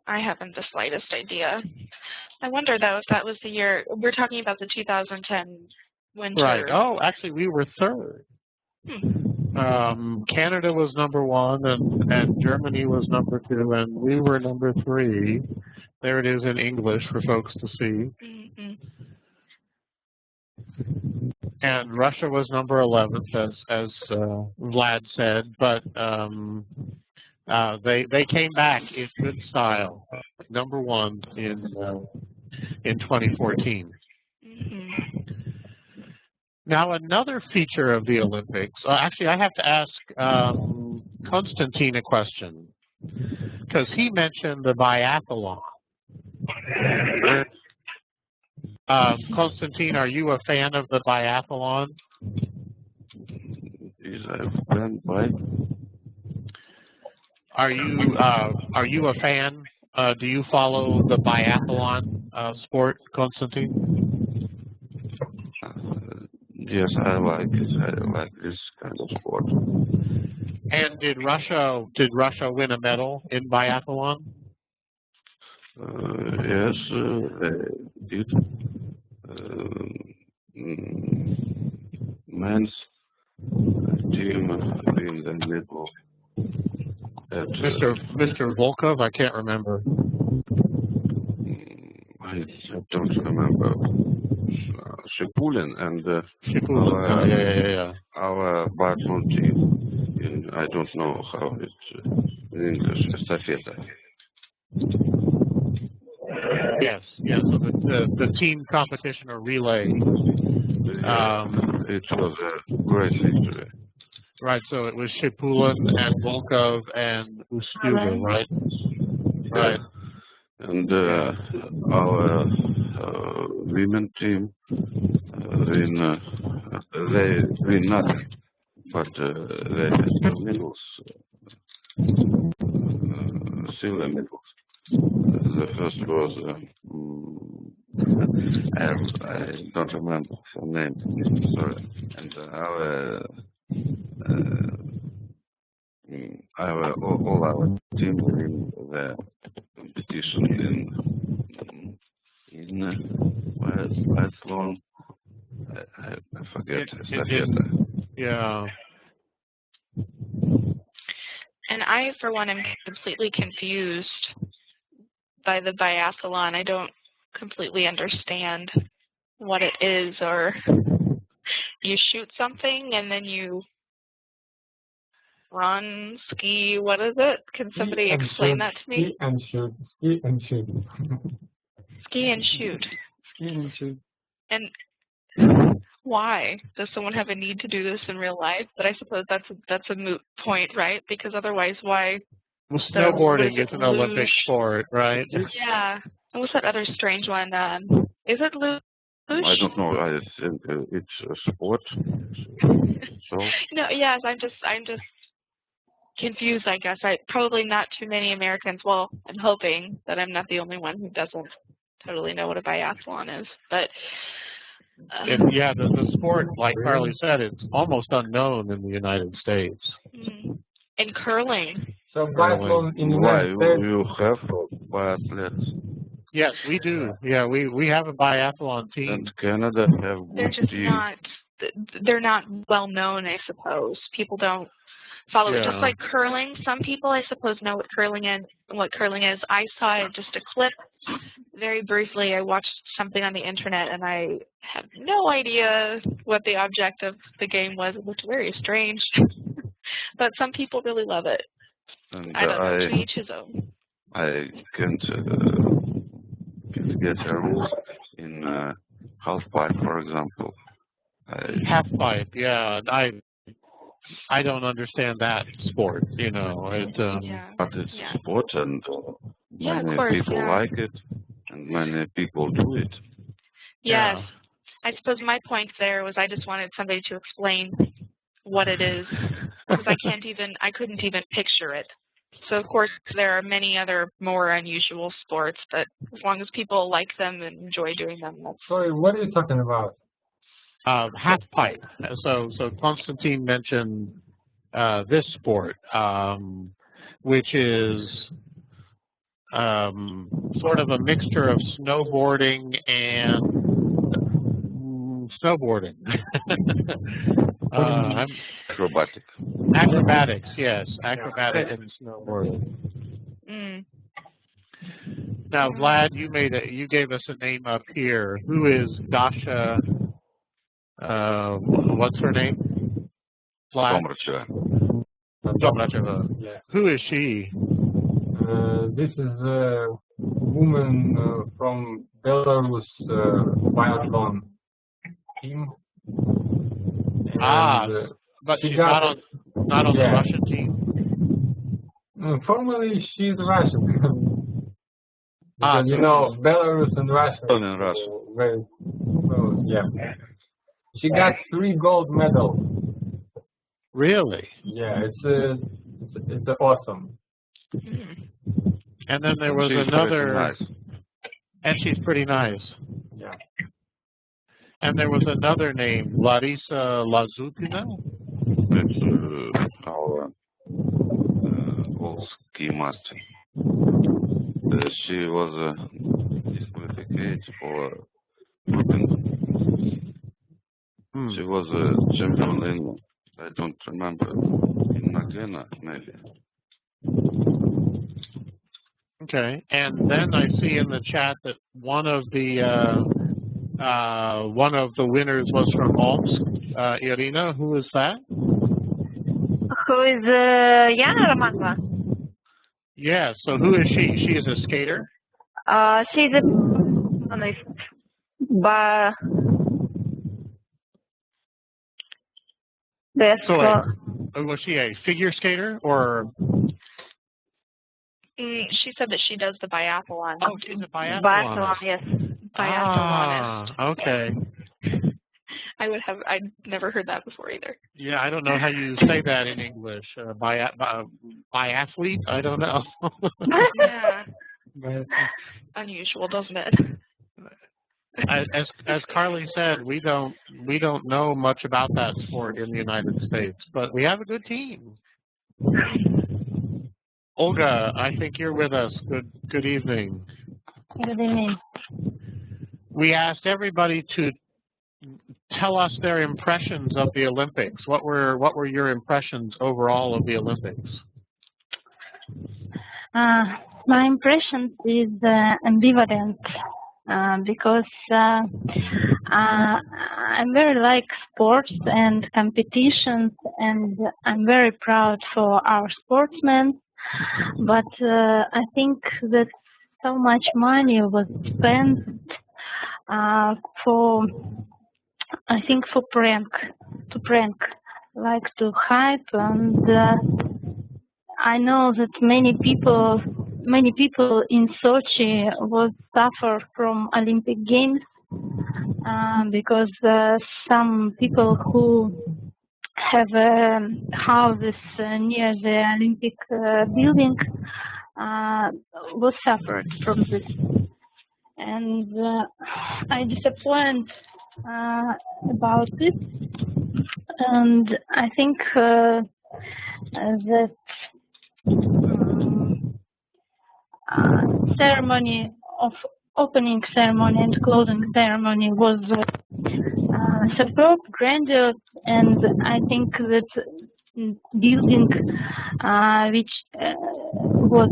[SPEAKER 1] I haven't the slightest idea. I wonder, though, if that was the year. We're talking about the 2010 winter.
[SPEAKER 4] Right. Oh, actually, we were third. Canada was number 1, and Germany was number 2, and we were number 3. There it is in English for folks to see. And Russia was number 11th, as Vlad said, but they came back in good style, number 1 in 2014. Now, another feature of the Olympics, actually, I have to ask Konstantin a question, because he mentioned the biathlon. Konstantin, are you a fan of the biathlon?
[SPEAKER 7] Is a fan by?
[SPEAKER 4] Are you a fan? Do you follow the biathlon sport, Konstantin?
[SPEAKER 7] Yes, I like it. I like this kind of sport.
[SPEAKER 4] And did Russia win a medal in biathlon?
[SPEAKER 7] Yes, they did. Men's team in the middle.
[SPEAKER 4] Mr. Volkov, I can't remember.
[SPEAKER 7] I don't remember. Shipulin and our biathlon team. I don't know how it's in English. Estafeta.
[SPEAKER 4] Yes. So the team competition or relay.
[SPEAKER 7] It was a great victory.
[SPEAKER 4] Right. So it was Shipulin and Volkov and Ustyuga, right? Right.
[SPEAKER 7] And our women team they win nothing, but they had medals, silver medals. The first was I don't remember her name. Sorry. And all our team in the competition in biathlon. I forget.
[SPEAKER 4] Yeah.
[SPEAKER 1] And I, for one, am completely confused by the biathlon. I don't completely understand what it is, or you shoot something and then you run, ski, what is it? Can somebody explain that to me?
[SPEAKER 3] Ski and shoot. Ski and shoot.
[SPEAKER 1] Ski and shoot.
[SPEAKER 8] Ski and shoot.
[SPEAKER 1] And why? Does someone have a need to do this in real life? But I suppose that's a moot point, right? Because otherwise, why?
[SPEAKER 4] Well, snowboarding is an Olympic sport, right?
[SPEAKER 1] Yeah. And what's that other strange one? Is it luge?
[SPEAKER 7] I don't know. I think it's a sport. So.
[SPEAKER 1] No. Yes. I'm just confused. I guess probably not too many Americans. Well, I'm hoping that I'm not the only one who doesn't totally know what a biathlon is. But
[SPEAKER 4] yeah, the sport, like Carly said, it's almost unknown in the United States.
[SPEAKER 1] in curling.
[SPEAKER 3] So biathlon in the
[SPEAKER 7] Why
[SPEAKER 3] United States.
[SPEAKER 7] you have biathletes?
[SPEAKER 4] Yes, we do. Yeah, we have a biathlon team.
[SPEAKER 7] And Canada have
[SPEAKER 1] They're
[SPEAKER 7] good
[SPEAKER 1] just
[SPEAKER 7] team.
[SPEAKER 1] not. They're not well known, I suppose. People don't follow it. Just
[SPEAKER 4] Yeah.
[SPEAKER 1] like curling, some people, I suppose, know what curling is. I saw just a clip very briefly. I watched something on the internet, and I have no idea what the object of the game was. It looked very strange, but some people really love it.
[SPEAKER 7] And
[SPEAKER 1] I don't know. To each his own.
[SPEAKER 7] I can't get a rules in half pipe, for example.
[SPEAKER 4] Half pipe, yeah. I don't understand that sport. You know,
[SPEAKER 1] Yeah.
[SPEAKER 7] But it's
[SPEAKER 1] Yeah.
[SPEAKER 7] sport, and
[SPEAKER 1] Yeah, of
[SPEAKER 7] many
[SPEAKER 1] course,
[SPEAKER 7] people
[SPEAKER 1] yeah.
[SPEAKER 7] like it, and many people do it.
[SPEAKER 1] Yes.
[SPEAKER 4] Yeah.
[SPEAKER 1] I suppose my point there was I just wanted somebody to explain what it is, because I couldn't even picture it. So of course there are many other more unusual sports, but as long as people like them and enjoy doing them, that's
[SPEAKER 3] Sorry, what are you talking about?
[SPEAKER 4] half pipe. So Konstantin mentioned this sport, which is sort of a mixture of snowboarding and snowboarding.
[SPEAKER 7] Acrobatic.
[SPEAKER 4] Acrobatics, yes, acrobatic and snowboarding.
[SPEAKER 1] mm.
[SPEAKER 4] Now, Vlad, you gave us a name up here. Who is Dasha? What's her name? Vlad. Dobracheva.
[SPEAKER 3] Yeah.
[SPEAKER 4] Who is she?
[SPEAKER 3] This is a woman from Belarus biathlon team. And,
[SPEAKER 4] But
[SPEAKER 3] she
[SPEAKER 4] she's
[SPEAKER 3] got
[SPEAKER 4] not on the
[SPEAKER 3] yeah.
[SPEAKER 4] Russian team.
[SPEAKER 3] Formally, she's Russian. Because, you know, Belarus and Russia. Very close, yeah. She got 3 gold medals.
[SPEAKER 4] Really?
[SPEAKER 3] Yeah, it's awesome.
[SPEAKER 4] And then there was
[SPEAKER 7] She's
[SPEAKER 4] another.
[SPEAKER 7] nice.
[SPEAKER 4] And she's pretty nice.
[SPEAKER 3] Yeah.
[SPEAKER 4] And there was another name, Larisa Lazupina.
[SPEAKER 7] It's our old ski master. She was disqualified for doping. She was a champion in, I don't remember, in Nagena, maybe.
[SPEAKER 4] Okay, and then I see in the chat that one of the winners was from Omsk. Irina, who is that?
[SPEAKER 6] Who is Yana Romanova?
[SPEAKER 4] Yeah. So who is she? She is a skater.
[SPEAKER 6] She's a but
[SPEAKER 4] So was she a figure skater or?
[SPEAKER 1] She said that she does the biathlon.
[SPEAKER 4] Oh, she's a biathlon.
[SPEAKER 6] biathlon, yes.
[SPEAKER 1] Biathlonist.
[SPEAKER 4] Okay.
[SPEAKER 1] I'd never heard that before either.
[SPEAKER 4] Yeah, I don't know how you say that in English. Biathlete? I don't know.
[SPEAKER 1] Yeah. Unusual, doesn't it?
[SPEAKER 4] As Carly said, we don't know much about that sport in the United States, but we have a good team. Olga, I think you're with us. Good evening.
[SPEAKER 2] Good evening.
[SPEAKER 4] We asked everybody to tell us their impressions of the Olympics. What were your impressions overall of the Olympics?
[SPEAKER 2] My impression is ambivalent because I very like sports and competitions, and I'm very proud for our sportsmen. But I think that so much money was spent for prank, like to hype, and I know that many people in Sochi will suffer from Olympic Games because some people who have houses near the Olympic building was suffered from this, and I disappointed about it, and I think
[SPEAKER 6] that ceremony of opening ceremony and closing ceremony was superb, grandiose, and I think that building which was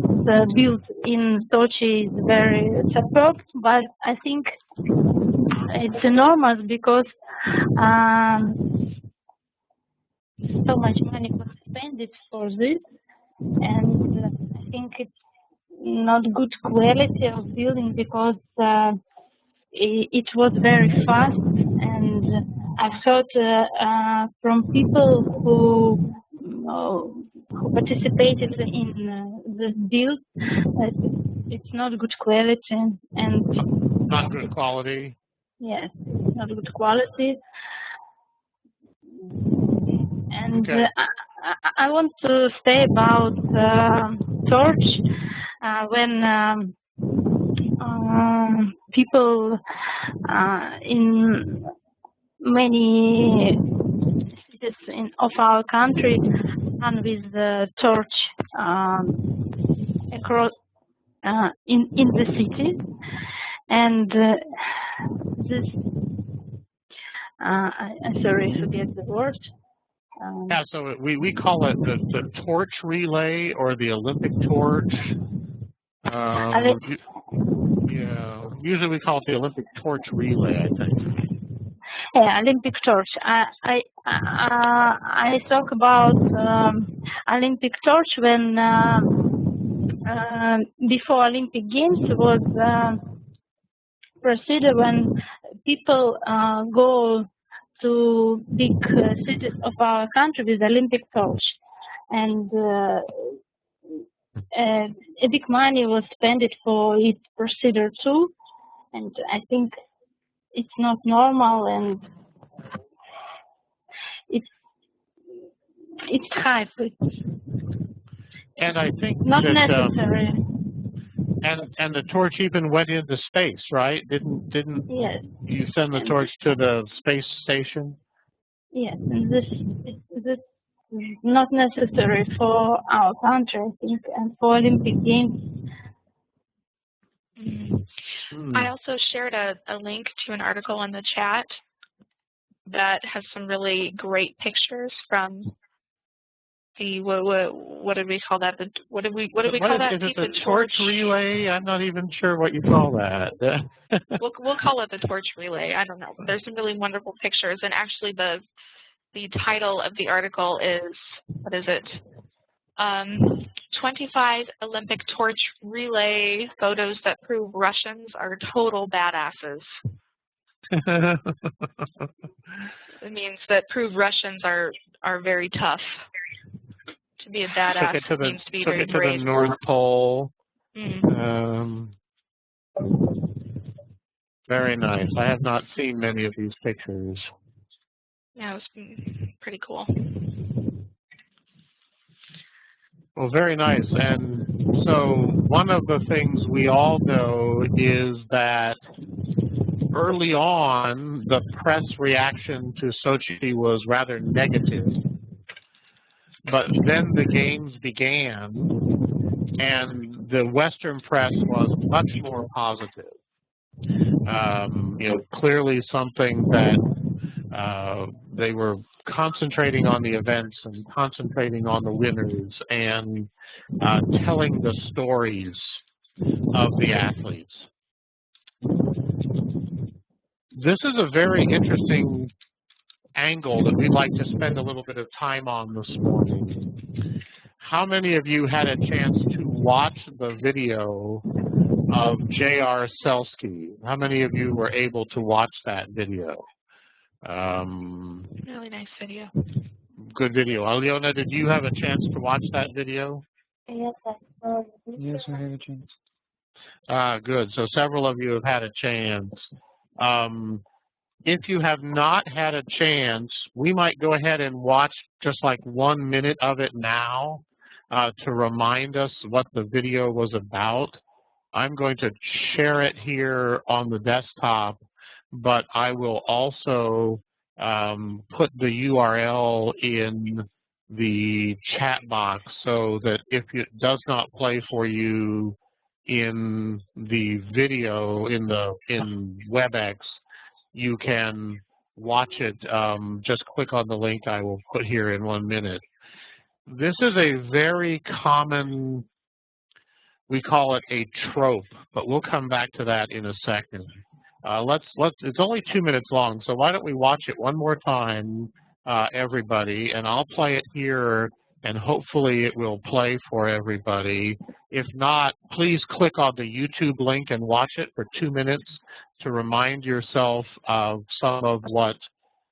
[SPEAKER 6] built in Sochi is very superb, but I think it's enormous because so much money was spent for this, and I think it's not good quality of building because it was very fast, and I've heard from people who participated in this build that it's not good quality and
[SPEAKER 4] not good quality.
[SPEAKER 6] Yes, not good quality. And
[SPEAKER 4] okay.
[SPEAKER 6] I want to say about torch when people in many cities of our country run with the torch across in the city, and this I'm sorry to get the word.
[SPEAKER 4] Yeah, so we call it the torch relay or the Olympic torch. Yeah, usually we call it the Olympic torch relay, I think.
[SPEAKER 6] Yeah, Olympic torch. I talk about Olympic torch when before Olympic Games was procedure when people go to big cities of our country with Olympic torch, and a big money was spent for its procedure too, and I think it's not normal, and it's hype.
[SPEAKER 4] And I think
[SPEAKER 6] not
[SPEAKER 4] that,
[SPEAKER 6] necessary.
[SPEAKER 4] And the torch even went into space, right? Didn't
[SPEAKER 6] yes.
[SPEAKER 4] You send the torch to the space station?
[SPEAKER 6] Yes, and this is not necessary for our country, I think, and for Olympic Games.
[SPEAKER 1] I also shared a link to an article in the chat that has some really great pictures from the what did we call that? What did we call that?
[SPEAKER 4] Is it the torch relay? I'm not even sure what you call that.
[SPEAKER 1] we'll call it the torch relay. I don't know. There's some really wonderful pictures, and actually the title of the article is, what is it? 25 Olympic torch relay photos that prove Russians are total badasses. It means that prove Russians are very tough. To be a badass means to be very brave.
[SPEAKER 4] To the North Pole. Very nice. I have not seen many of these pictures.
[SPEAKER 1] Yeah, it was pretty cool.
[SPEAKER 4] Well, very nice. And so one of the things we all know is that early on, the press reaction to Sochi was rather negative. But then the games began, and the Western press was much more positive. Clearly something that they were concentrating on the events and concentrating on the winners and telling the stories of the athletes. This is a very interesting angle that we'd like to spend a little bit of time on this morning. How many of you had a chance to watch the video of J.R. Selsky? How many of you were able to watch that video?
[SPEAKER 1] Really nice video.
[SPEAKER 4] Good video. Aliona, did you have a chance to watch that video?
[SPEAKER 2] Yes, I saw it.
[SPEAKER 8] Yes, I have a chance.
[SPEAKER 4] Good. So several of you have had a chance. If you have not had a chance, we might go ahead and watch just like 1 minute of it now to remind us what the video was about. I'm going to share it here on the desktop, but I will also put the URL in the chat box so that if it does not play for you in the video in WebEx, you can watch it. Just click on the link I will put here in 1 minute. This is a very common, we call it a trope, but we'll come back to that in a second. It's only 2 minutes long, so why don't we watch it one more time, everybody, and I'll play it here, and hopefully it will play for everybody. If not, please click on the YouTube link and watch it for 2 minutes to remind yourself of some of what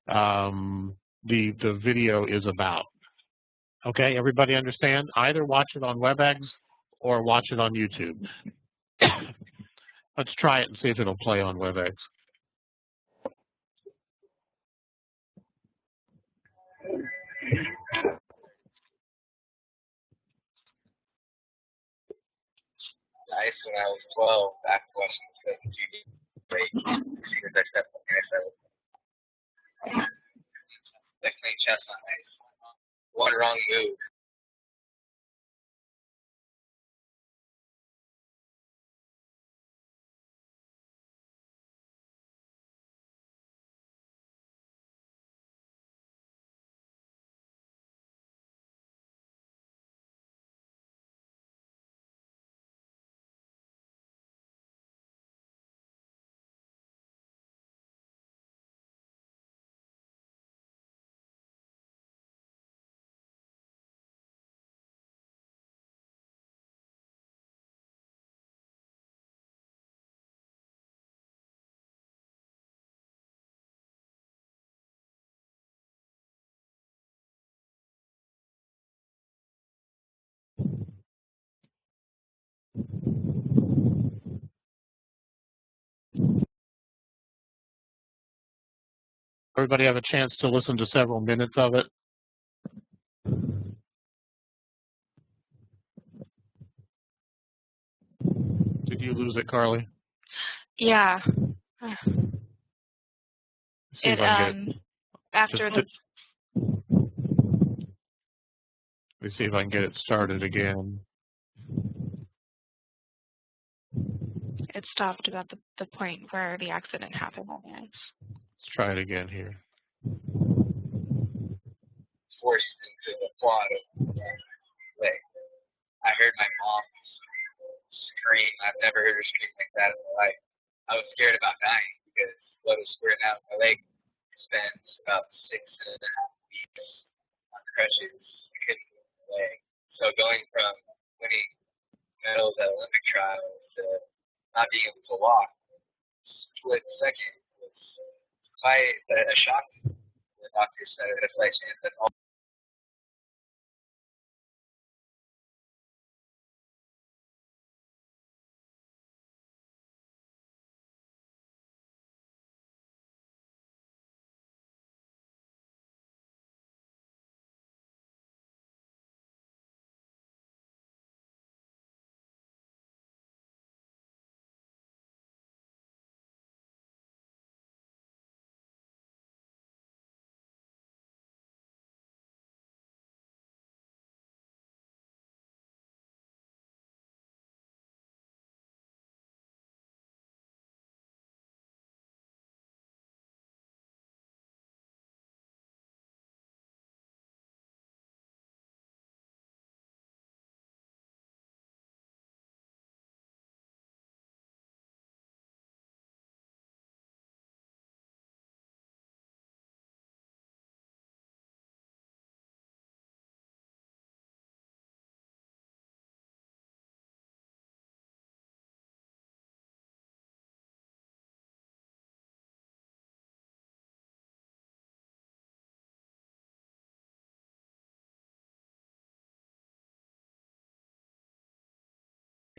[SPEAKER 4] the video is about. Okay, everybody understand? Either watch it on WebEx or watch it on YouTube. Let's try it and see if it'll play on WebEx.
[SPEAKER 9] Nice when I was 12, back watching the film TV. Great. As soon as I stepped on the ice, I was definitely chest on ice. One wrong move.
[SPEAKER 4] Everybody have a chance to listen to several minutes of it? Did you lose it, Carly?
[SPEAKER 1] Yeah.
[SPEAKER 4] See if I can get it.
[SPEAKER 1] After the.
[SPEAKER 4] Let me see if I can get it started again.
[SPEAKER 1] It stopped about the point where the accident happened on the ice.
[SPEAKER 4] Let's try it again here.
[SPEAKER 9] Forced into the quad of the leg. I heard my mom scream. I've never heard her scream like that in my life. I was scared about dying because blood was squirting out of my leg. I spent about 6.5 weeks on crutches. I couldn't move my leg. So going from winning medals at Olympic trials to not being able to walk, split second, was quite a shock. The doctor said it had a slight chance that all.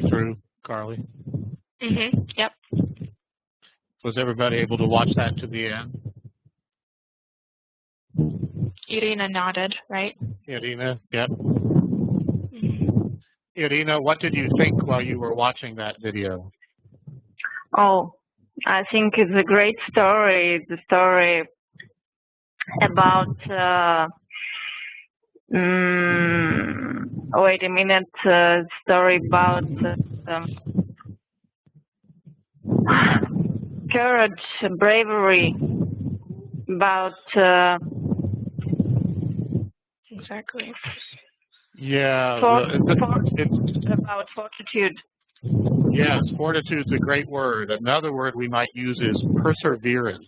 [SPEAKER 4] Through, Carly?
[SPEAKER 1] Yep.
[SPEAKER 4] Was everybody able to watch that to the end?
[SPEAKER 1] Irina nodded, right?
[SPEAKER 4] Irina, yep. Irina, what did you think while you were watching that video?
[SPEAKER 6] Oh, I think it's a great story. The story about Wait a minute. Story about courage, bravery, about
[SPEAKER 1] Exactly.
[SPEAKER 4] Yeah,
[SPEAKER 6] about fortitude.
[SPEAKER 4] yes, fortitude's a great word. Another word we might use is perseverance,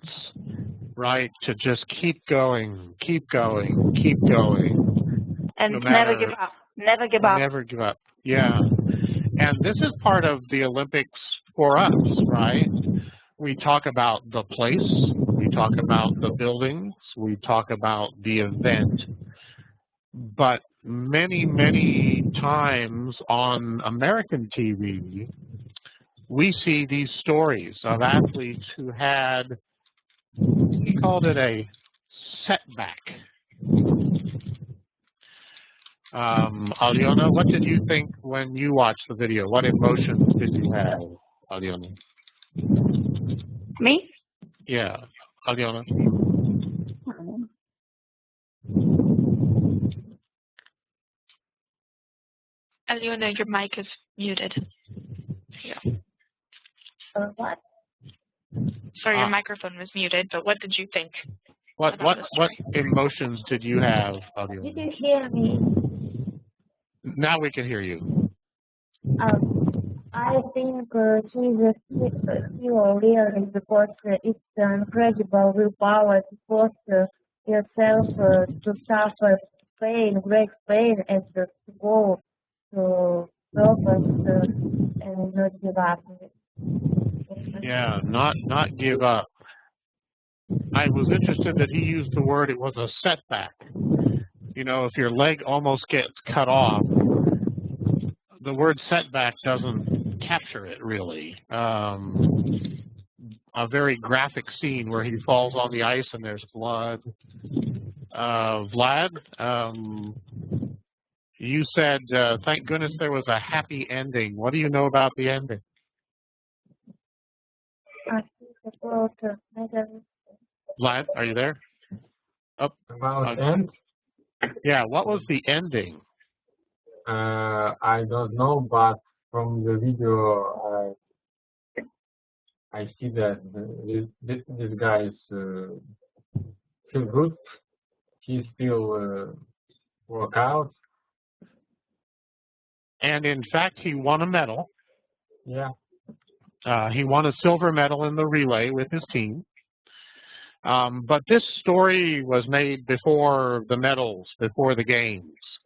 [SPEAKER 4] right? To just keep going, keep going, keep going.
[SPEAKER 6] And
[SPEAKER 4] No
[SPEAKER 6] never
[SPEAKER 4] matter,
[SPEAKER 6] give up. Never give up.
[SPEAKER 4] never give up. Yeah. And this is part of the Olympics for us, right? We talk about the place, we talk about the buildings, we talk about the event, but many, many times on American TV, we see these stories of athletes who had, he called it a setback. Aliona, what did you think when you watched the video? What emotions did you have, Aliona?
[SPEAKER 6] Me?
[SPEAKER 4] Yeah, Aliona.
[SPEAKER 1] Aliona, your mic is muted. Yeah.
[SPEAKER 2] What?
[SPEAKER 1] Sorry, your microphone was muted, but what did you think?
[SPEAKER 4] What emotions did you have, Aliona?
[SPEAKER 2] Did you hear me?
[SPEAKER 4] Now we can hear you.
[SPEAKER 2] I think she's a hero really because it's incredible willpower to force yourself to suffer pain, great pain, and to go to purpose and not give up.
[SPEAKER 4] Yeah, not give up. I was interested that he used the word, it was a setback. You know, if your leg almost gets cut off, the word setback doesn't capture it really. A very graphic scene where he falls on the ice and there's blood. Vlad, you said, thank goodness there was a happy ending. What do you know about the ending? Vlad, are you there?
[SPEAKER 3] About end?
[SPEAKER 4] Yeah, what was the ending?
[SPEAKER 3] I don't know, but from the video, I see that this guy is feel good. He still work out.
[SPEAKER 4] And in fact, he won a medal.
[SPEAKER 3] Yeah.
[SPEAKER 4] He won a silver medal in the relay with his team. But this story was made before the medals, before the games.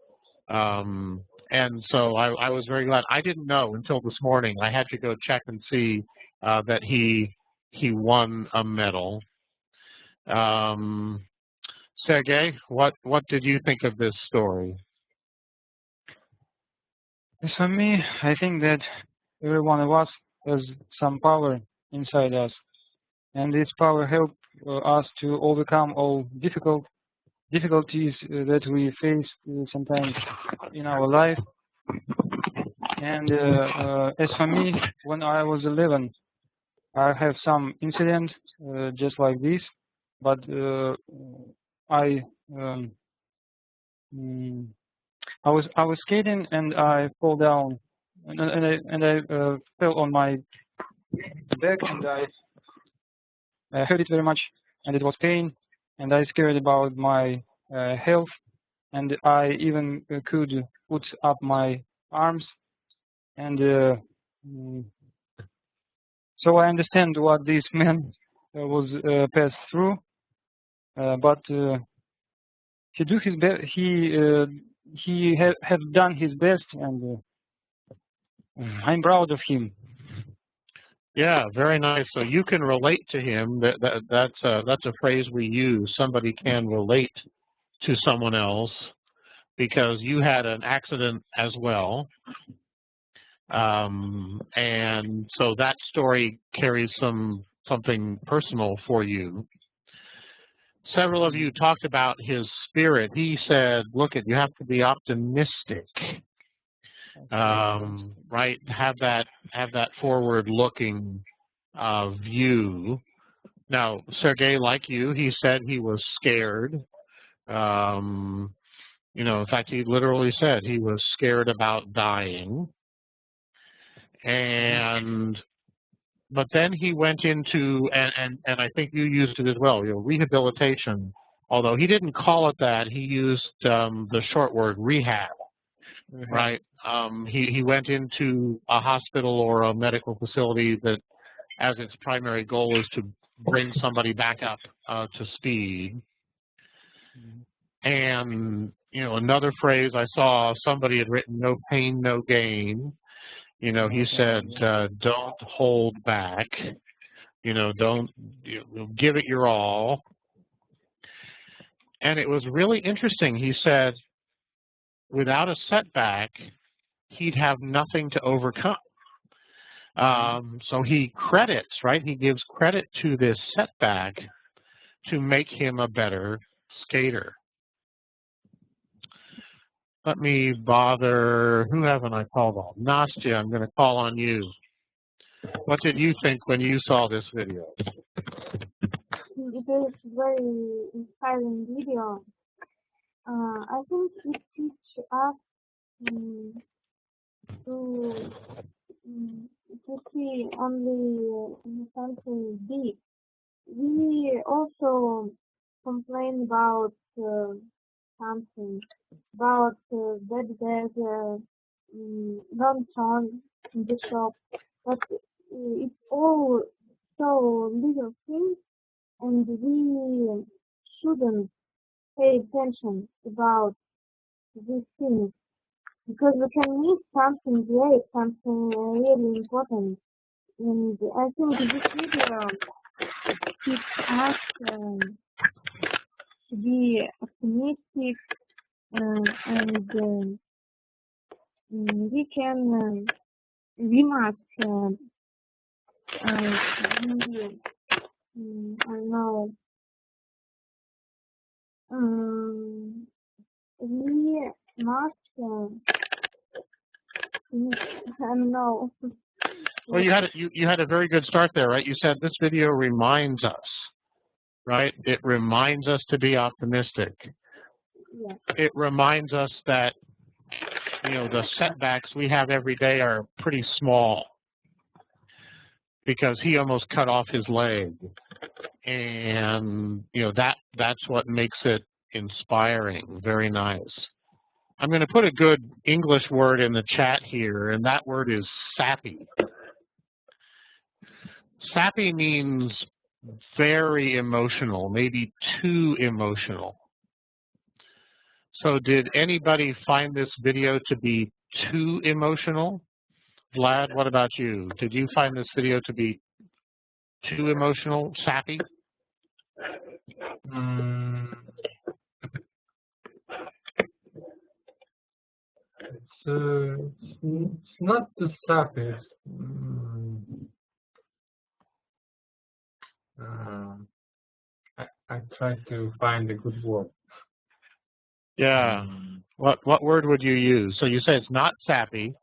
[SPEAKER 4] And so I was very glad. I didn't know until this morning. I had to go check and see that he won a medal. Sergey, what did you think of this story?
[SPEAKER 8] For me, I think that every one of us has some power inside us, and this power helps us to overcome all difficulties that we face sometimes in our life. And as for me, when I was 11, I have some incident just like this, but I was skating and I fall down, and I fell on my back, and I hurt it very much, and it was pain, and I scared about my health, and I even could put up my arms, and so I understand what this man was passed through, but he do his best. He have done his best, and I'm proud of him.
[SPEAKER 4] Yeah, very nice. So you can relate to him. That's a phrase we use. Somebody can relate to someone else because you had an accident as well. And so that story carries something personal for you. Several of you talked about his spirit. He said, look, you have to be optimistic, right? Have that forward-looking view. Now, Sergey, like you, he said he was scared. In fact, he literally said he was scared about dying. But then he went into, and I think you used it as well, rehabilitation. Although he didn't call it that, he used the short word rehab, right? He went into a hospital or a medical facility that, as its primary goal, is to bring somebody back up to speed. And another phrase I saw somebody had written: "No pain, no gain." He said, "Don't hold back. Don't give it your all." And it was really interesting. He said, without a setback, he'd have nothing to overcome. So he credits, right? He gives credit to this setback to make him a better skater. Let me bother, who haven't I called on? Nastya, I'm going to call on you. What did you think when you saw this video?
[SPEAKER 2] It is very inspiring video. I think it teaches us to see only something deep. We also complain about something, about that there's wrong tone in the shop, but it's all so little things, and we shouldn't pay attention about these things because we can miss something great, something really important. And I think this video teaches us to be optimistic, and we must be, I don't know, we must, I don't know.
[SPEAKER 4] Well, you had a very good start there, right? You said this video reminds us, right? It reminds us to be optimistic.
[SPEAKER 2] Yeah.
[SPEAKER 4] It reminds us that the setbacks we have every day are pretty small, because he almost cut off his leg, and that's what makes it inspiring. Very nice. I'm going to put a good English word in the chat here, and that word is sappy. Sappy means very emotional, maybe too emotional. So did anybody find this video to be too emotional? Vlad, what about you? Did you find this video to be too emotional, sappy?
[SPEAKER 3] It's not too sappy. I try to find a good word.
[SPEAKER 4] Yeah. What word would you use? So you say it's not sappy.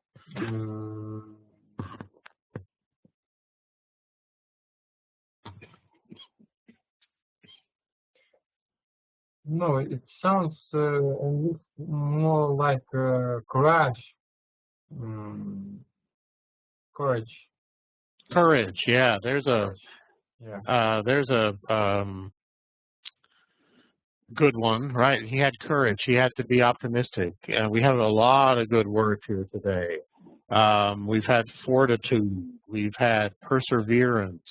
[SPEAKER 3] No, it sounds and looks more like courage. Courage.
[SPEAKER 4] Courage. Yeah. There's a good one, right? He had courage. He had to be optimistic. We have a lot of good words here today. We've had fortitude. We've had perseverance.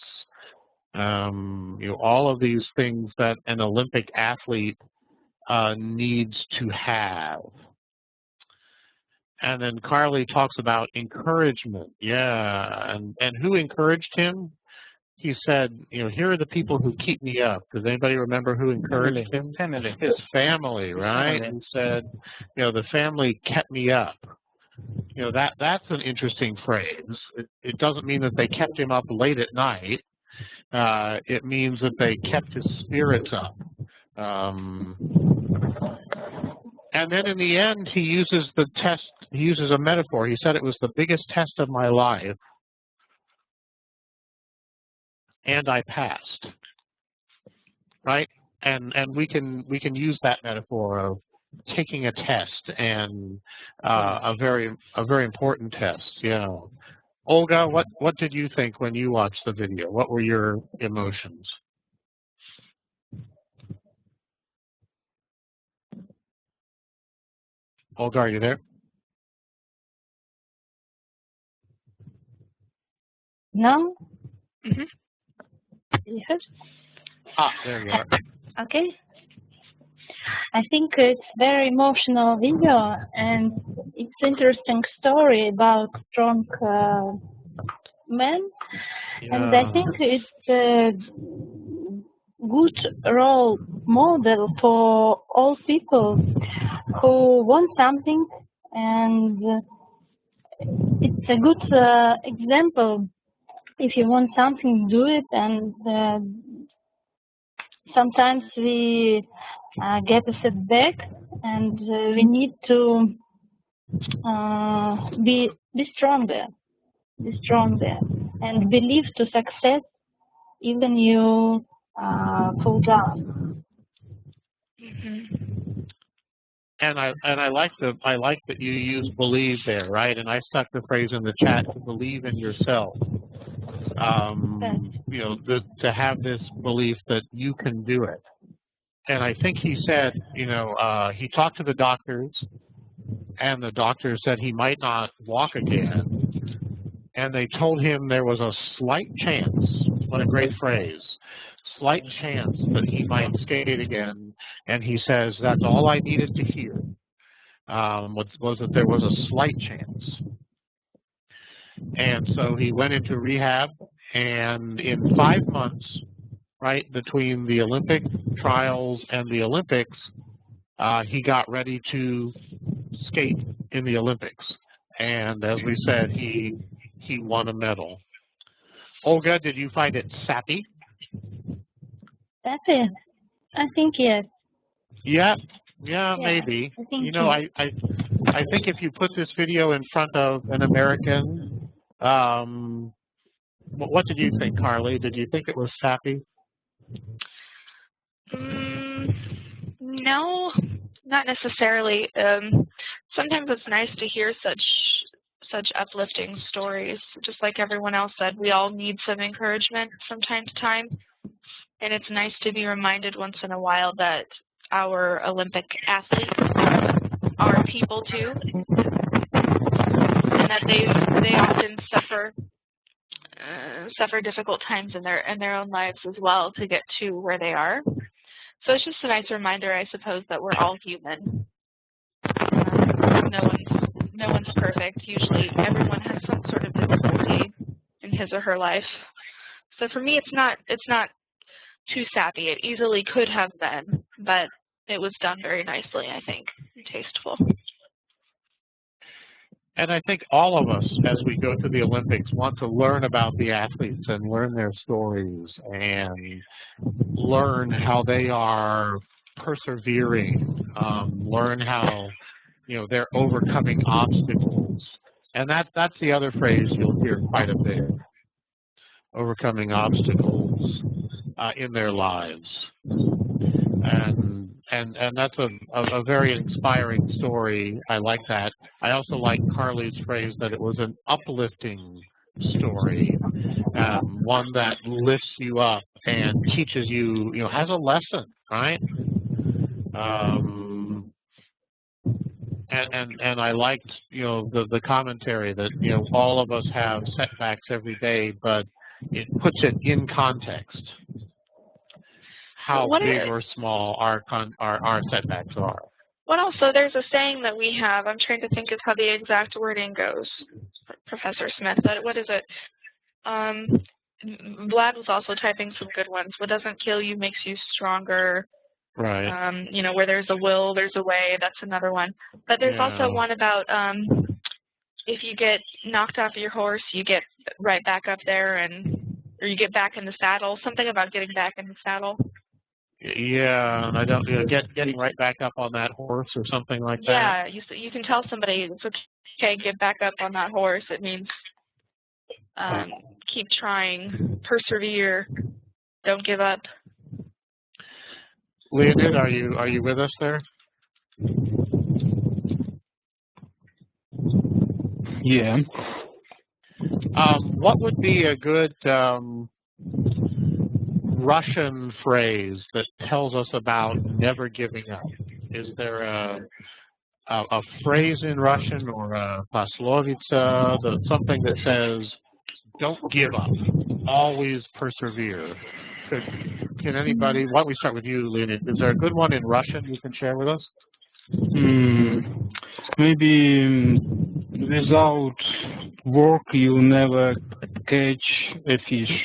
[SPEAKER 4] All of these things that an Olympic athlete needs to have. And then Carly talks about encouragement. Yeah, and who encouraged him? He said, here are the people who keep me up. Does anybody remember who encouraged him?
[SPEAKER 8] Family.
[SPEAKER 4] His family, right? He said, the family kept me up. That's an interesting phrase. It doesn't mean that they kept him up late at night. It means that they kept his spirits up. And then in the end, he uses the test. He uses a metaphor. He said it was the biggest test of my life, and I passed. Right? And we can use that metaphor of taking a test, and a very important test. Yeah. Olga, what did you think when you watched the video? What were your emotions? Olga, are you there?
[SPEAKER 10] No?
[SPEAKER 1] Mm-hmm.
[SPEAKER 10] Yes.
[SPEAKER 4] Ah, there you are.
[SPEAKER 10] Okay. I think it's very emotional video, and it's interesting story about strong men.
[SPEAKER 4] Yeah.
[SPEAKER 10] And I think it's a good role model for all people who want something, and it's a good example. If you want something, do it. And sometimes we get a setback, and we need to be stronger, and believe to success even you fall down.
[SPEAKER 1] Mm-hmm.
[SPEAKER 4] And I like that you use believe there, right? And I stuck the phrase in the chat to believe in yourself. You know, to have this belief that you can do it. And I think he said, you know, he talked to the doctors, and the doctor said he might not walk again. And they told him there was a slight chance. What a great phrase. Slight chance that he might skate again. And he says, that's all I needed to hear, was that there was a slight chance. And so he went into rehab, and in 5 months, right, between the Olympic trials and the Olympics, he got ready to skate in the Olympics. And as we said, he won a medal. Olga, did you find it sappy?
[SPEAKER 10] Sappy? I think yes.
[SPEAKER 4] Yeah, maybe. You know, I think if you put this video in front of an American, what did you think, Carly? Did you think it was sappy?
[SPEAKER 1] No, not necessarily. Sometimes it's nice to hear such uplifting stories. Just like everyone else said, we all need some encouragement from time to time, and it's nice to be reminded once in a while that our Olympic athletes are people too, and that they often suffer difficult times in their own lives as well to get to where they are. So it's just a nice reminder, I suppose, that we're all human. No one's perfect. Usually, everyone has some sort of difficulty in his or her life. So for me, it's not too sappy. It easily could have been, but it was done very nicely, I think, and tasteful.
[SPEAKER 4] And I think all of us, as we go to the Olympics, want to learn about the athletes and learn their stories and learn how they are persevering, learn how, you know, they're overcoming obstacles. And that's the other phrase you'll hear quite a bit, overcoming obstacles in their lives. And that's a very inspiring story. I like that. I also like Carly's phrase that it was an uplifting story, one that lifts you up and teaches you, you know, has a lesson, right? And I liked, you know, the commentary that, you know, all of us have setbacks every day, but it puts it in context. How big or small our setbacks are.
[SPEAKER 1] Well, also, there's a saying that we have. I'm trying to think of how the exact wording goes, Professor Smith. But what is it? Vlad was also typing some good ones. What doesn't kill you makes you stronger.
[SPEAKER 4] Right.
[SPEAKER 1] You know, where there's a will, there's a way. That's another one. But there's also one about if you get knocked off your horse, you get right back up there, or you get back in the saddle. Something about getting back in the saddle.
[SPEAKER 4] Yeah, and I don't, you know, getting right back up on that horse or something like that.
[SPEAKER 1] Yeah, you can tell somebody it's okay, get back up on that horse. It means keep trying, persevere, don't give up.
[SPEAKER 4] Leonid, are you with us there?
[SPEAKER 5] Yeah.
[SPEAKER 4] What would be a good Russian phrase that tells us about never giving up? Is there a phrase in Russian or a poslovica, something that says, don't give up, always persevere? Can anybody, why don't we start with you, Leonid? Is there a good one in Russian you can share with us?
[SPEAKER 5] Maybe without work you never catch a fish.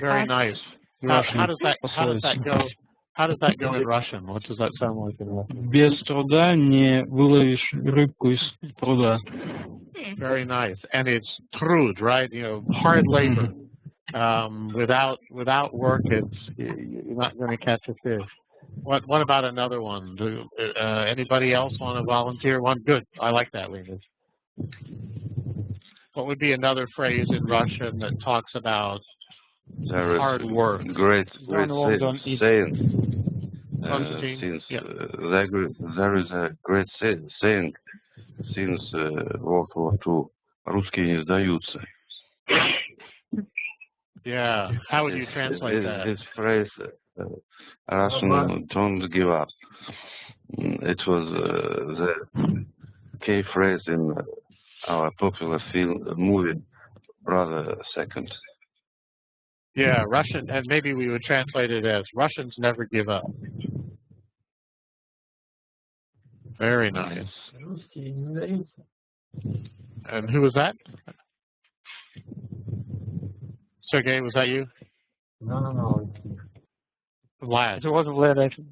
[SPEAKER 4] Very nice. How does that go? How does that go in Russian? What does that sound like in Russian?
[SPEAKER 5] Без труда не выловишь рыбку из пруда.
[SPEAKER 4] Very nice. And it's trud, right? You know, hard labor. Without work, you're not going to catch a fish. What about another one? Anybody else want to volunteer one? Good. I like that, Lena. What would be another phrase in Russian that talks about hard work?
[SPEAKER 7] Great saying. Since there is a great saying since World War II, русские не сдаются.
[SPEAKER 4] Yeah. How would you translate that?
[SPEAKER 7] This phrase, Russian don't give up. It was the key phrase in our popular movie, Brother Second.
[SPEAKER 4] Yeah, Russian, and maybe we would translate it as Russians never give up. Very nice. And who was that? Sergey, was that you?
[SPEAKER 3] No.
[SPEAKER 4] Vlad.
[SPEAKER 8] It was Vlad, actually.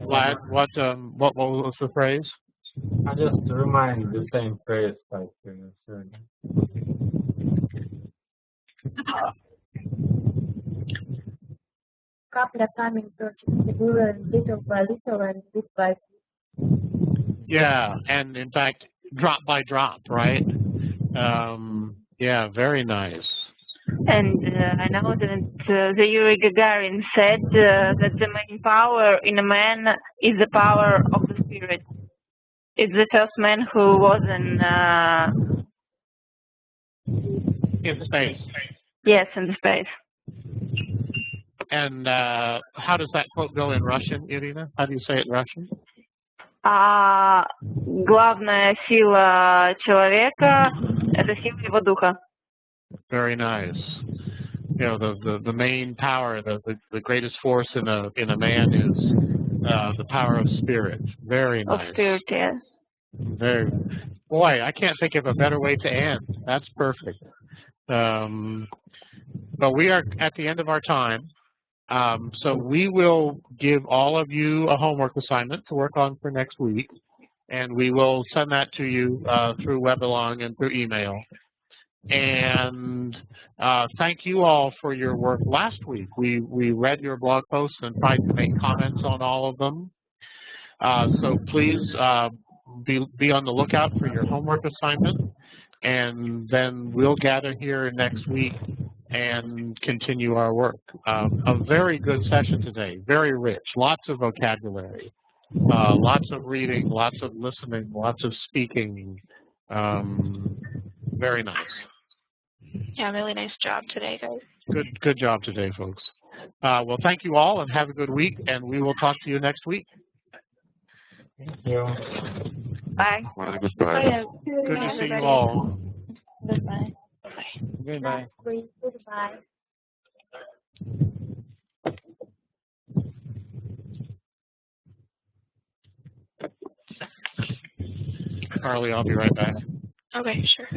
[SPEAKER 4] Vlad, what was the phrase?
[SPEAKER 3] I just remind the same phrase like
[SPEAKER 2] Капля камень точит фигуры little by little and bit by bit.
[SPEAKER 4] Yeah, and in fact, drop by drop, right? Yeah, very nice.
[SPEAKER 6] And I know that the Yuri Gagarin said that the main power in a man is the power of the spirit. It's the first man who was
[SPEAKER 4] In space.
[SPEAKER 6] Yes, in the space.
[SPEAKER 4] And how does that quote go in Russian, Irina? How do you say it in Russian?
[SPEAKER 6] Главная сила человека – это сила его духа.
[SPEAKER 4] Very nice. You know, the main power, the greatest force in a man is the power of spirit. Very nice.
[SPEAKER 6] Of spirit, yes.
[SPEAKER 4] Boy, I can't think of a better way to end. That's perfect. But we are at the end of our time. So we will give all of you a homework assignment to work on for next week, and we will send that to you through Webalong and through email. And thank you all for your work last week. We read your blog posts and tried to make comments on all of them. So please be on the lookout for your homework assignment, and then we'll gather here next week and continue our work. A very good session today, very rich, lots of vocabulary, lots of reading, lots of listening, lots of speaking. Very nice.
[SPEAKER 1] Yeah, really nice job today, guys.
[SPEAKER 4] Good job today, folks. Well, thank you all, and have a good week, and we will talk to you next week.
[SPEAKER 3] Thank you.
[SPEAKER 6] Bye.
[SPEAKER 7] Goodbye.
[SPEAKER 4] Good to see you all.
[SPEAKER 10] Goodbye.
[SPEAKER 8] Goodbye.
[SPEAKER 2] Goodbye.
[SPEAKER 4] Carly, I'll be right back.
[SPEAKER 1] Okay, sure.